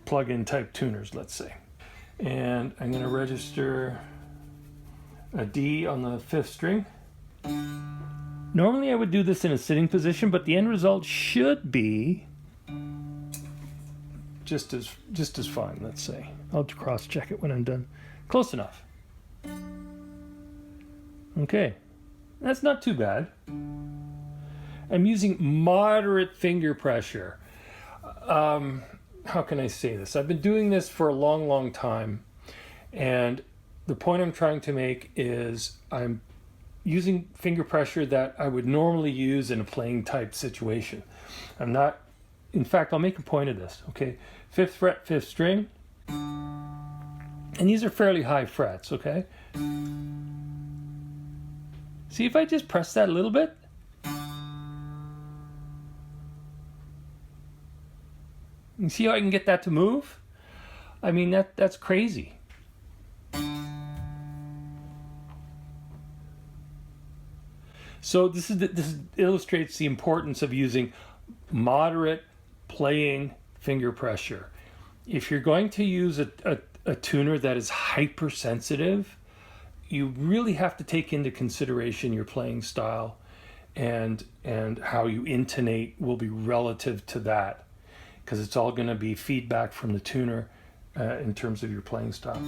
Speaker 1: plug-in type tuners, let's say. And I'm going to register a D on the 5th string. Normally I would do this in a sitting position, but the end result should be just as fine, let's say. I'll cross-check it when I'm done. Close enough. Okay, that's not too bad. I'm using moderate finger pressure. How can I say this? I've been doing this for a long, long time, and the point I'm trying to make is I'm using finger pressure that I would normally use in a playing type situation. I'm not, in fact, I'll make a point of this, okay? 5th fret, 5th string, and these are fairly high frets, okay? See if I just press that a little bit? You see how I can get that to move? I mean, that's crazy. So this illustrates the importance of using moderate playing finger pressure. If you're going to use a tuner that is hypersensitive, you really have to take into consideration your playing style, and how you intonate will be relative to that, because it's all going to be feedback from the tuner in terms of your playing style.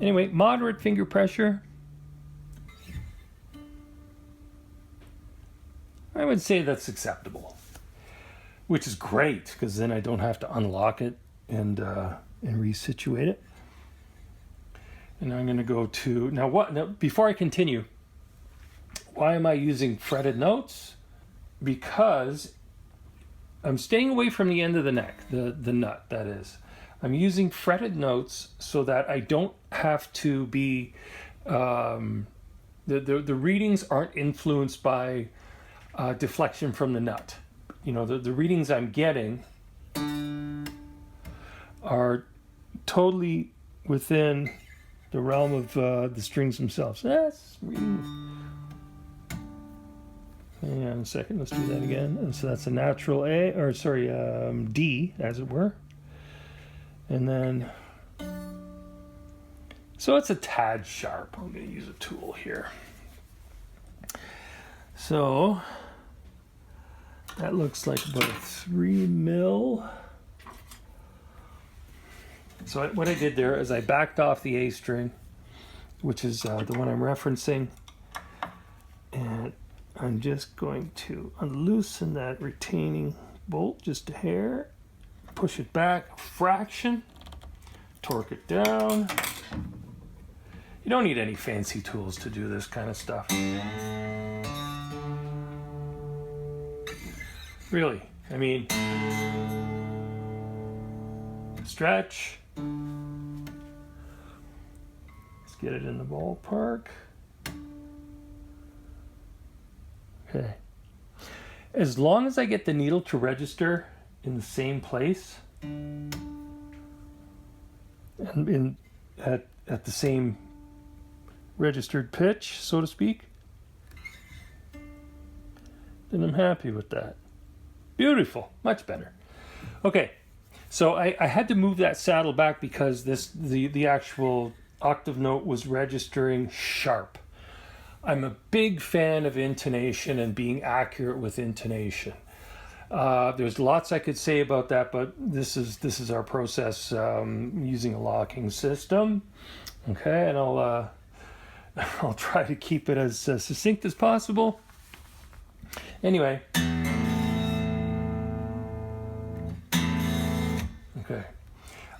Speaker 1: Anyway, moderate finger pressure. I would say that's acceptable, which is great because then I don't have to unlock it and resituate it. And I'm going to go to, now before I continue, why am I using fretted notes? Because I'm staying away from the end of the neck, the nut, that is. I'm using fretted notes so that I don't have to be, the readings aren't influenced by deflection from the nut. You know, the readings I'm getting are totally within the realm of the strings themselves. That's reading. Hang on a second, let's do that again. And so that's a natural A, or sorry, D, as it were. And then, so it's a tad sharp. I'm going to use a tool here. So that looks like about a 3 mil. So what I did there is I backed off the A string, which is the one I'm referencing, and I'm just going to unloosen that retaining bolt just a hair, push it back a fraction, torque it down. You don't need any fancy tools to do this kind of stuff. Really, I mean, stretch. Let's get it in the ballpark. Okay. As long as I get the needle to register in the same place and at the same registered pitch, so to speak, then I'm happy with that. Beautiful, much better. Okay, so I had to move that saddle back because the actual octave note was registering sharp. I'm a big fan of intonation and being accurate with intonation. There's lots I could say about that, but this is our process using a locking system. Okay, and I'll try to keep it as succinct as possible. Anyway. Okay.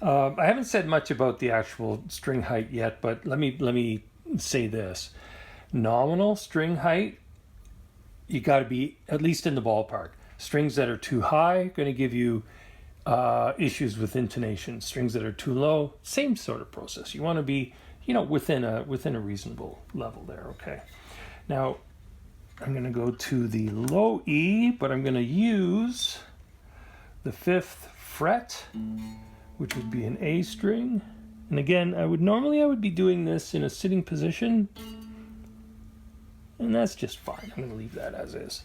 Speaker 1: I haven't said much about the actual string height yet, but let me say this. Nominal string height, you got to be at least in the ballpark. Strings that are too high going to give you issues with intonation. Strings that are too low, same sort of process. You want to be, you know, within a reasonable level there. Okay. Now I'm going to go to the low E, but I'm going to use the 5th fret, which would be an A string. And again, I would be doing this in a sitting position. And that's just fine. I'm going to leave that as is.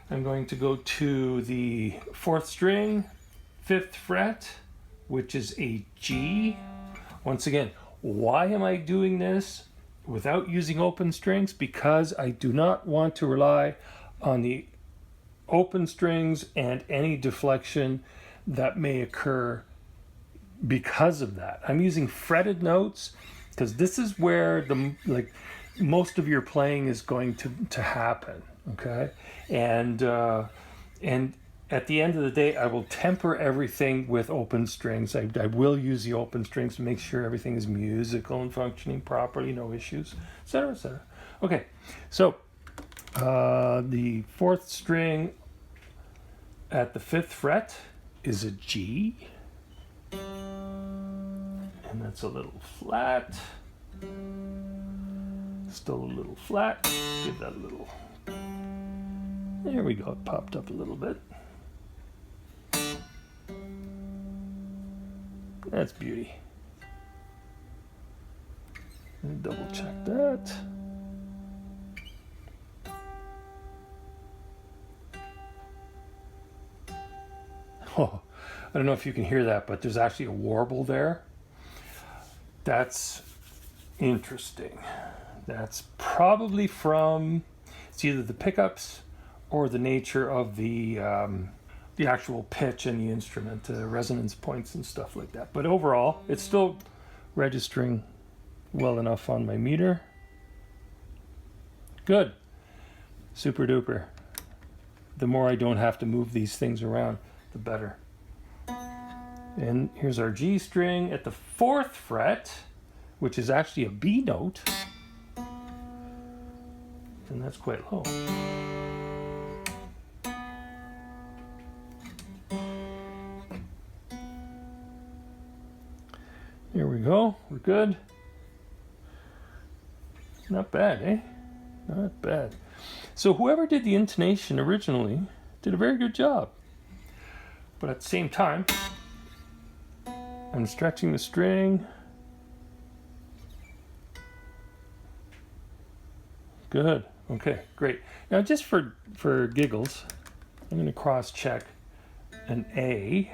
Speaker 1: I'm going to go to the 4th string, 5th fret, which is a G. Once again, why am I doing this without using open strings? Because I do not want to rely on the open strings and any deflection that may occur because of that. I'm using fretted notes because this is where most of your playing is going to happen, okay? And at the end of the day, I will temper everything with open strings. I will use the open strings to make sure everything is musical and functioning properly, no issues, etc., etc. Okay, so the 4th string at the 5th fret is a G, and that's a little flat. Still a little flat. Give that a little. There we go. It popped up a little bit. That's beauty. And double check that. Oh, I don't know if you can hear that, but there's actually a warble there. That's interesting. That's probably from, it's either the pickups or the nature of the actual pitch and the instrument, resonance points and stuff like that. But overall, it's still registering well enough on my meter. Good. Super duper. The more I don't have to move these things around, the better. And here's our G string at the 4th fret, which is actually a B note. And that's quite low. Here we go, we're good. Not bad, eh? Not bad. So whoever did the intonation originally did a very good job. But at the same time, I'm stretching the string. Good. Okay, great. Now just for giggles, I'm going to cross-check an A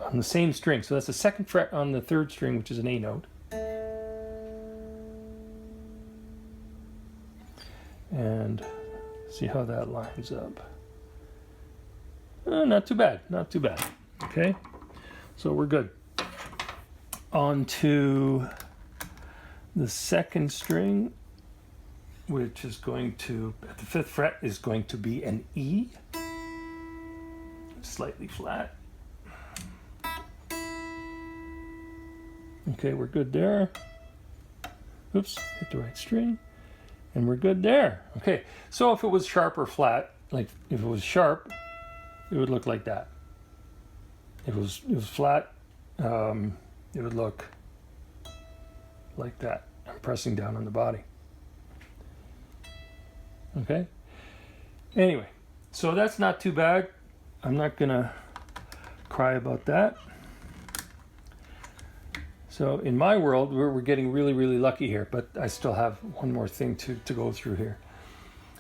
Speaker 1: on the same string. So that's the 2nd fret on the 3rd string, which is an A note. And see how that lines up. Not too bad, not too bad. Okay, so we're good. On to the 2nd string, which is going to, at the 5th fret, is going to be an E, slightly flat. Okay, we're good there. Oops, hit the right string. And we're good there. Okay, so if it was sharp or flat, like if it was sharp, it would look like that. If it was flat, it would look like that. I'm pressing down on the body. Okay. Anyway, so that's not too bad. I'm not gonna cry about that. So in my world, we're getting really, really lucky here, but I still have one more thing to go through here.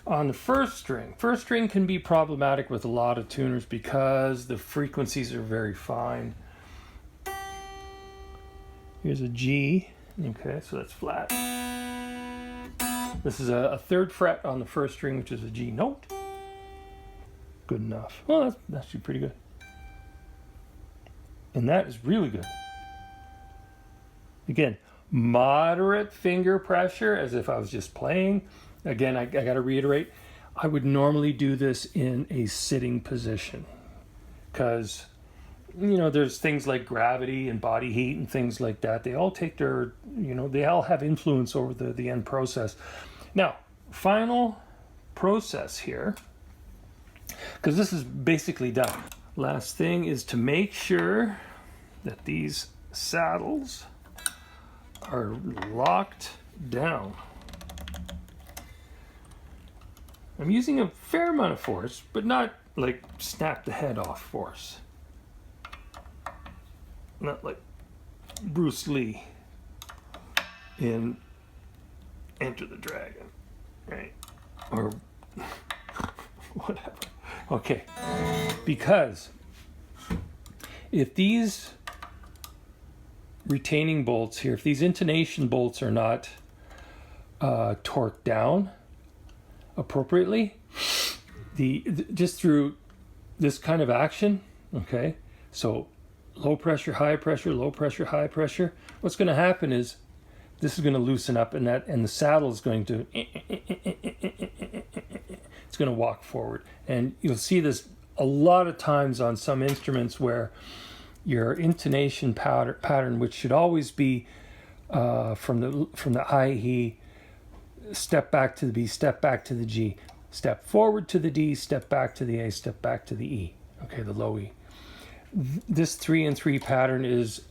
Speaker 1: On the 1st string can be problematic with a lot of tuners because the frequencies are very fine. Here's a G, okay, so that's flat. This is a 3rd fret on the 1st string, which is a G note. Good enough. Well, that's actually pretty good. And that is really good. Again, moderate finger pressure as if I was just playing. Again, I got to reiterate, I would normally do this in a sitting position because, you know, there's things like gravity and body heat and things like that. They all take their, you know, they all have influence over the end process. Now, final process here, because this is basically done. Last thing is to make sure that these saddles are locked down. I'm using a fair amount of force, but not like snap the head off force. Not like Bruce Lee in Enter the Dragon, right? Or whatever. Okay, because if these retaining bolts here, if these intonation bolts are not torqued down appropriately, just through this kind of action, okay, so low pressure, high pressure, low pressure, high pressure, what's going to happen is this is going to loosen up, and the saddle is going to it's going to walk forward. And you'll see this a lot of times on some instruments where your intonation pattern, which should always be from the I, he, step back to the B, step back to the G, step forward to the D, step back to the A, step back to the E, okay, the low E. This 3-and-3 pattern is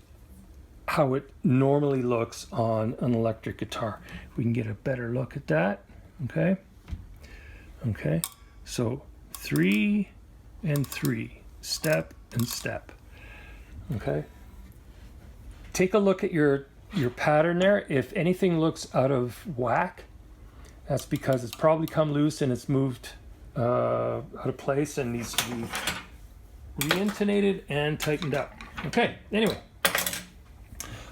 Speaker 1: how it normally looks on an electric guitar. If we can get a better look at that, okay? Okay, so 3 and 3, step and step, okay? Take a look at your pattern there. If anything looks out of whack, that's because it's probably come loose and it's moved out of place and needs to be re-intonated and tightened up. Okay, anyway,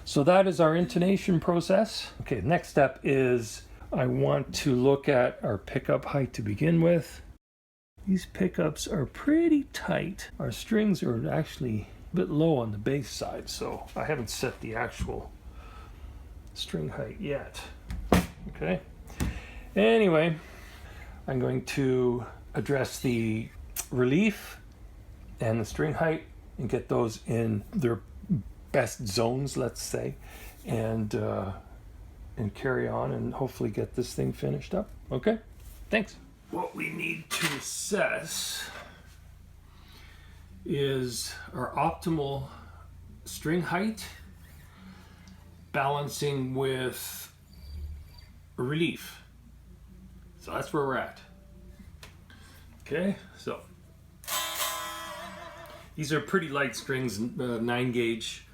Speaker 1: so that is our intonation process. Okay, next step is I want to look at our pickup height to begin with. These pickups are pretty tight. Our strings are actually a bit low on the bass side, so I haven't set the actual string height yet. Okay, anyway, I'm going to address the relief and the string height and get those in their best zones, let's say, and carry on and hopefully get this thing finished up. Okay, thanks. What we need to assess is our optimal string height balancing with relief. So that's where we're at. Okay, so these are pretty light strings, 9 gauge.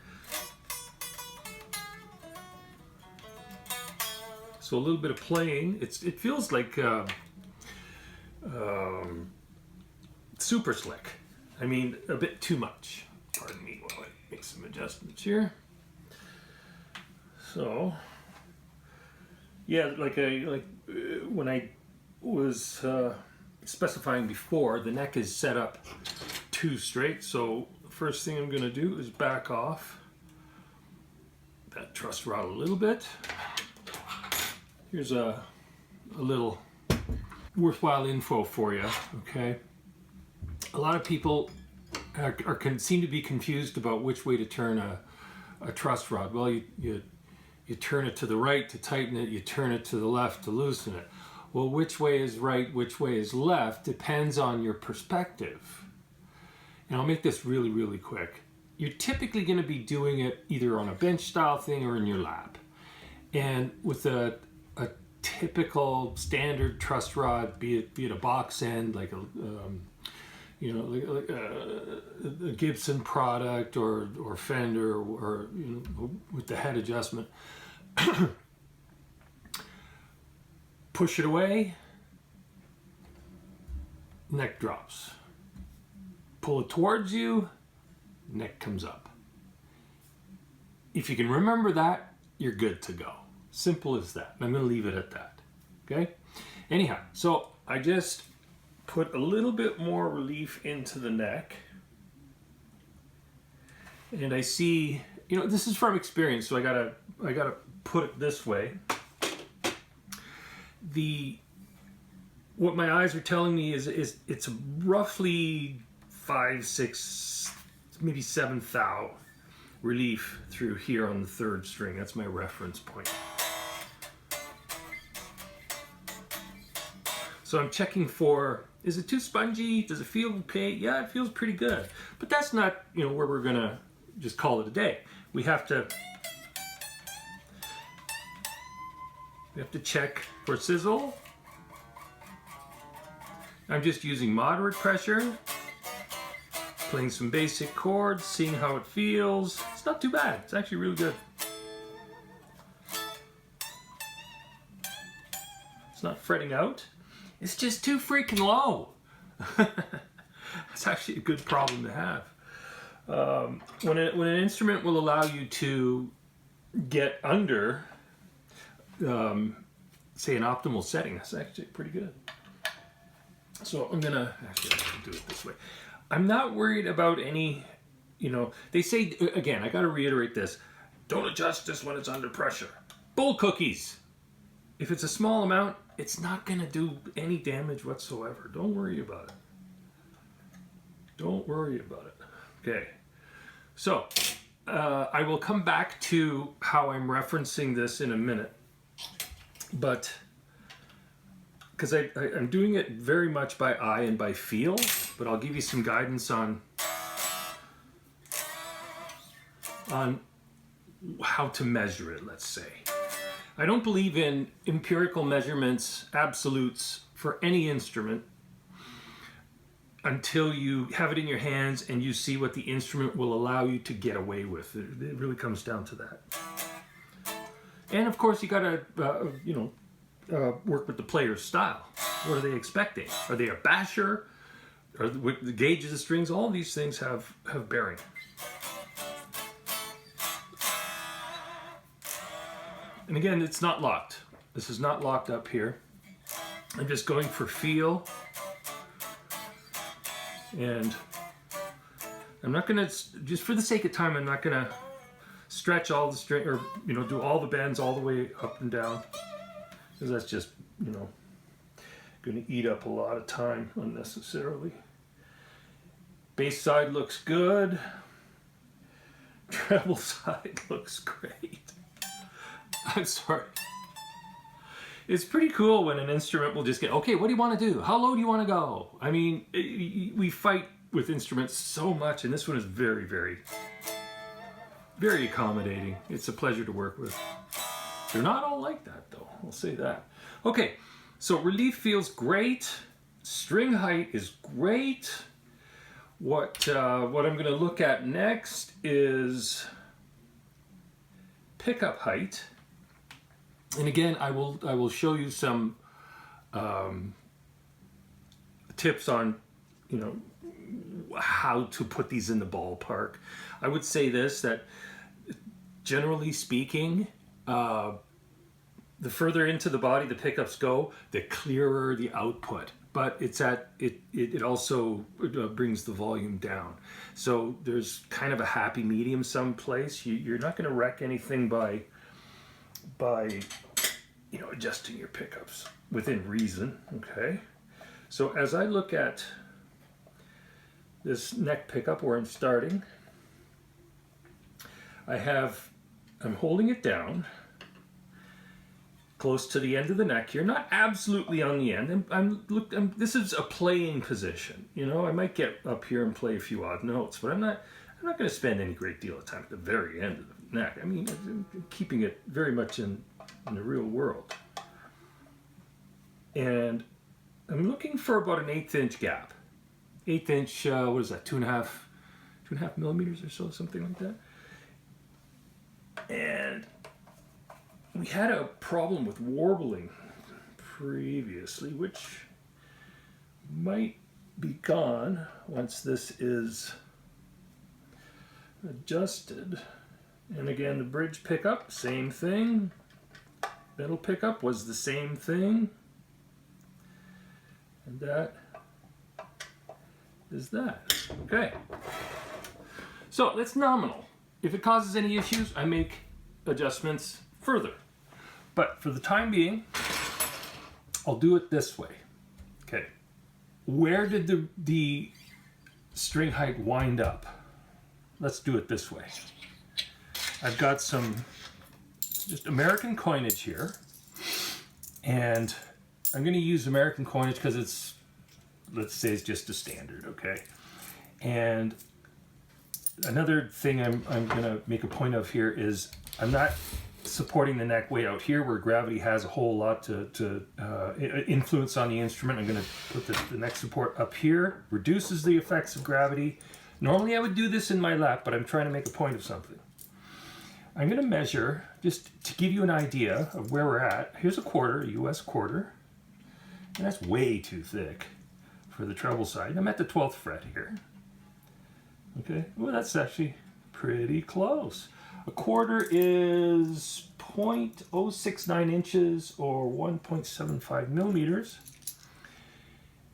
Speaker 1: So a little bit of playing. It feels like super slick. I mean, a bit too much. Pardon me while I make some adjustments here. So, yeah, when I was specifying before, the neck is set up too straight. So the first thing I'm going to do is back off that truss rod a little bit. Here's a little worthwhile info for you, okay? A lot of people seem to be confused about which way to turn a truss rod. Well, you turn it to the right to tighten it, you turn it to the left to loosen it. Well, which way is right, which way is left depends on your perspective. And I'll make this really, really quick. You're typically going to be doing it either on a bench style thing or in your lap. And with a typical standard truss rod, be it a box end like a Gibson product or Fender or with the head adjustment, push it away, neck drops. Pull it towards you, neck comes up. If you can remember that, you're good to go. Simple as that. I'm going to leave it at that. Okay? Anyhow, so I just put a little bit more relief into the neck. And I see, this is from experience, so I gotta put it this way. What my eyes are telling me is it's roughly 5, 6, maybe 7 thou relief through here on the 3rd string. That's my reference point. So I'm checking for, is it too spongy? Does it feel okay? Yeah, it feels pretty good. But that's not, where we're gonna just call it a day. We have to check for sizzle. I'm just using moderate pressure, playing some basic chords, seeing how it feels. It's not too bad. It's actually really good. It's not fretting out. It's just too freaking low. It's actually a good problem to have. When an instrument will allow you to get under, say, an optimal setting, that's actually pretty good. So I'm gonna do it this way. I'm not worried about any, they say, again, I gotta reiterate this, don't adjust this when it's under pressure. Bull cookies. If it's a small amount, it's not gonna do any damage whatsoever. Don't worry about it. Don't worry about it. Okay, so I will come back to how I'm referencing this in a minute, but because I'm doing it very much by eye and by feel, but I'll give you some guidance on how to measure it, let's say. I don't believe in empirical measurements, absolutes for any instrument until you have it in your hands and you see what the instrument will allow you to get away with. It really comes down to that. And of course, you gotta, work with the player's style. What are they expecting? Are they a basher? Or the gauge of the strings? All these things have bearing. And again, it's not locked. This is not locked up here. I'm just going for feel. And I'm not gonna, just for the sake of time, I'm not gonna stretch all the string, or do all the bends all the way up and down, because that's just, gonna eat up a lot of time unnecessarily. Bass side looks good. treble side looks great. I'm sorry. It's pretty cool when an instrument will just get, okay, what do you want to do? How low do you want to go? I mean, we fight with instruments so much, and this one is very, very, very accommodating. It's a pleasure to work with. They're not all like that, though. I'll say that. Okay, so relief feels great. String height is great. What I'm going to look at next is pickup height. And again, I will show you some tips on, you know, how to put these in the ballpark. I would say this, that generally speaking, the further into the body the pickups go, the clearer the output. But it also brings the volume down. So there's kind of a happy medium someplace. You're not going to wreck anything by you know, adjusting your pickups within reason. Okay, so as I look at this neck pickup where I'm starting, I'm holding it down close to the end of the neck here, not absolutely on the end. This is a playing position. You know, I might get up here and play a few odd notes, but I'm not going to spend any great deal of time at the very end of the neck. I mean, I'm keeping it very much in the real world. And I'm looking for about an 1/8 inch gap. 1/8 inch, what is that, 2.5 millimeters or so, something like that. And we had a problem with warbling previously, which might be gone once this is adjusted. And again, the bridge pickup, same thing. Middle pickup was the same thing. And that is that. Okay. So that's nominal. If it causes any issues, I make adjustments further. But for the time being, I'll do it this way. Okay. Where did the string height wind up? Let's do it this way. I've got some just American coinage here, and I'm going to use American coinage because it's, let's say it's just a standard, okay? And another thing I'm going to make a point of here is I'm not supporting the neck way out here where gravity has a whole lot to influence on the instrument. I'm going to put the neck support up here, reduces the effects of gravity. Normally I would do this in my lap, but I'm trying to make a point of something. I'm going to measure, just to give you an idea of where we're at. Here's a quarter, a US quarter. And that's way too thick for the treble side. I'm at the 12th fret here. Okay, well that's actually pretty close. A quarter is 0.069 inches or 1.75 millimeters.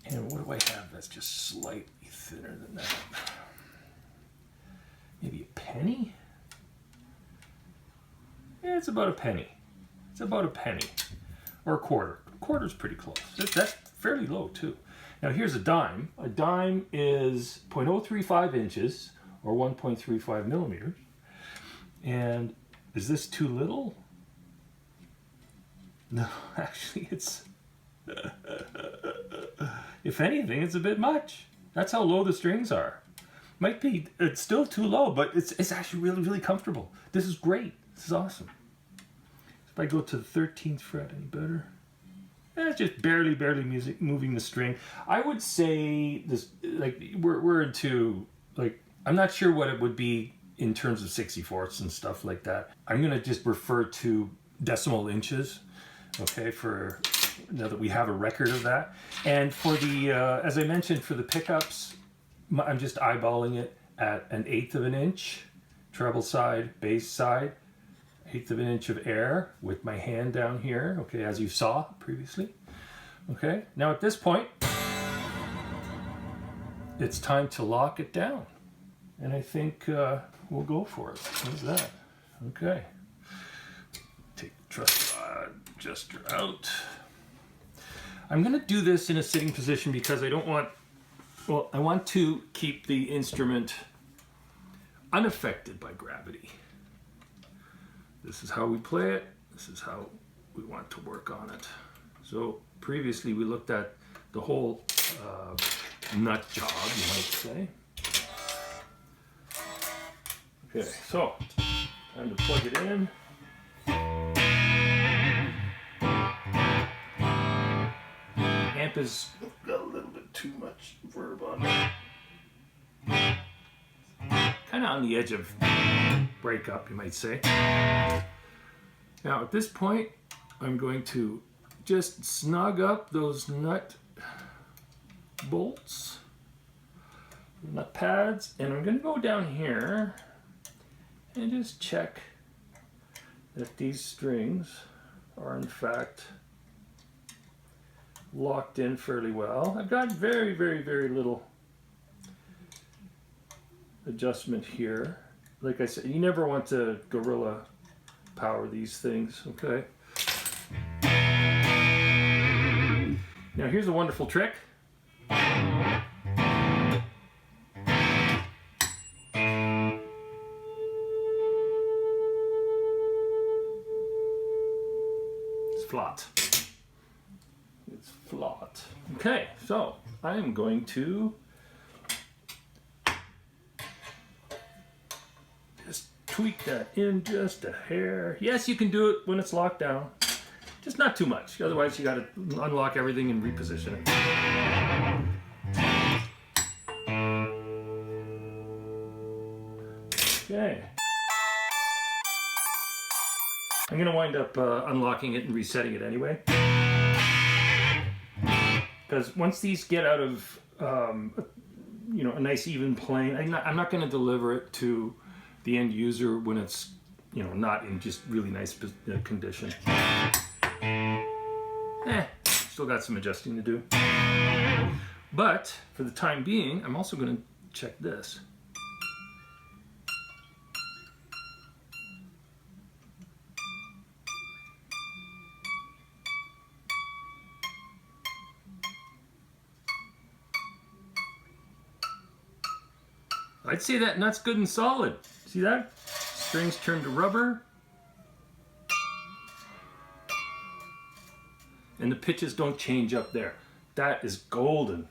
Speaker 1: And what do I have that's just slightly thinner than that? Maybe a penny? Yeah, it's about a penny. It's about a penny. Or a quarter. A quarter's pretty close. That's fairly low too. Now here's a dime. A dime is 0.035 inches or 1.35 millimeters. And is this too little? No, actually it's, if anything, it's a bit much. That's how low the strings are. Might be, it's still too low, but it's actually really, really comfortable. This is great. This is awesome. If I go to the 13th fret, any better? It's just barely moving the string. I would say this, like, we're into, like, I'm not sure what it would be in terms of 64ths and stuff like that. I'm gonna just refer to decimal inches, okay, for now that we have a record of that. And for the, as I mentioned, for the pickups, I'm just eyeballing it at 1/8 of an inch, treble side, bass side, 1/8 of an inch of air with my hand down here, okay, as you saw previously. Okay, now at this point, it's time to lock it down. And I think we'll go for it. How's that? Okay. Take the truss rod adjuster out. I'm going to do this in a sitting position because I don't want, well, I want to keep the instrument unaffected by gravity. This is how we play it. This is how we want to work on it. So previously we looked at the whole nut job, you might say. Okay, so time to plug it in. Amp is got a little bit too much verb on it. Kind of on the edge of breakup, you might say. Now at this point, I'm going to just snug up those nut bolts, nut pads, and I'm going to go down here and just check that these strings are in fact locked in fairly well. I've got very, very, very little adjustment here. Like I said, you never want to guerrilla power these things, okay? Now here's a wonderful trick. It's flat. It's flat. Okay, so I am going to just tweak that in just a hair. Yes, you can do it when it's locked down. Just not too much. Otherwise, you got to unlock everything and reposition it. Okay. I'm going to wind up unlocking it and resetting it anyway. Because once these get out of, you know, a nice even plane, I'm not going to deliver it to the end user when it's, you know, not in just really nice condition. Still got some adjusting to do. But for the time being, I'm also going to check this. I'd say that nut's good and solid. See that? Strings turned to rubber. And the pitches don't change up there. That is golden.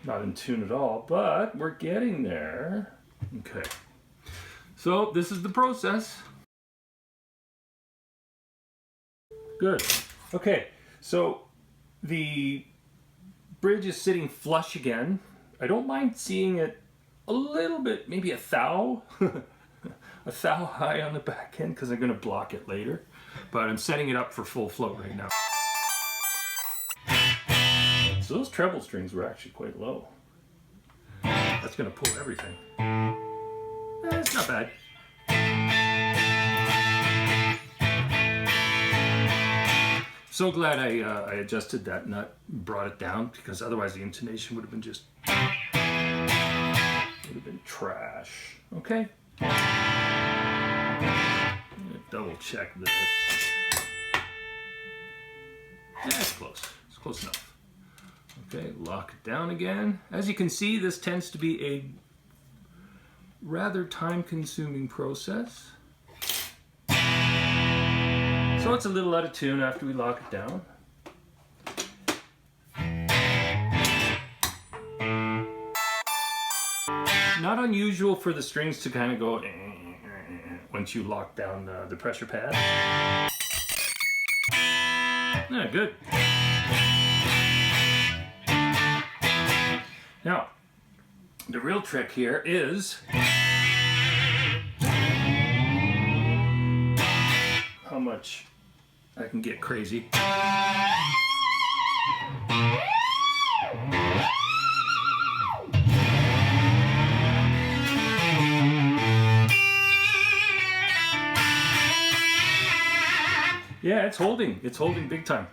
Speaker 1: Not in tune at all, but we're getting there. Okay. So this is the process. Good. Okay, so the bridge is sitting flush again. I don't mind seeing it a little bit, maybe a thou, a thou high on the back end because I'm going to block it later. But I'm setting it up for full float right now. So those treble strings were actually quite low. That's going to pull everything. It's not bad. So glad I adjusted that nut, brought it down, because otherwise the intonation would have been just, trash. Okay. I'm gonna double check this. Yeah, it's close. It's close enough. Okay, lock it down again. As you can see, this tends to be a rather time-consuming process. So it's a little out of tune after we lock it down. Not unusual for the strings to kind of go once you lock down the pressure pad. Yeah, good. Now, the real trick here is how much I can get crazy. Yeah, it's holding big time.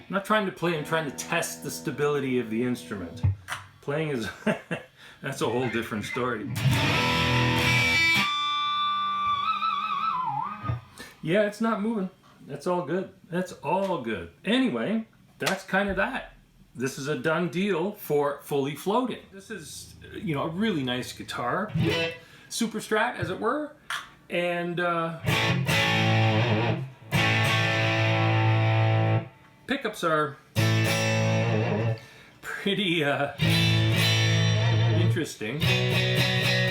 Speaker 1: Not trying to play, I'm trying to test the stability of the instrument. Playing is, that's a whole different story. Yeah, it's not moving. That's all good. That's all good. Anyway, that's kind of that. This is a done deal for fully floating. This is, you know, a really nice guitar. Super Strat, as it were. And pickups are pretty interesting. A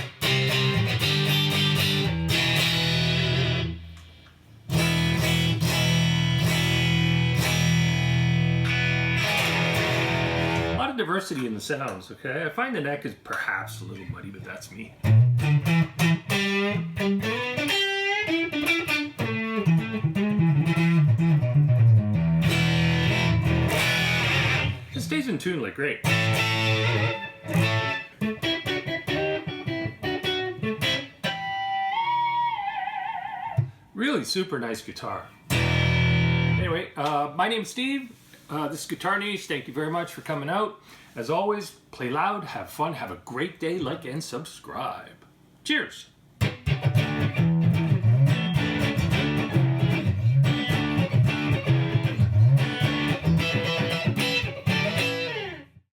Speaker 1: lot of diversity in the sounds, okay? I find the neck is perhaps a little muddy, but that's me. It stays in tune like great. Really super nice guitar. Anyway, my name's Steve. This is GuitarNiche. Thank you very much for coming out. As always, play loud, have fun, have a great day, like and subscribe. Cheers!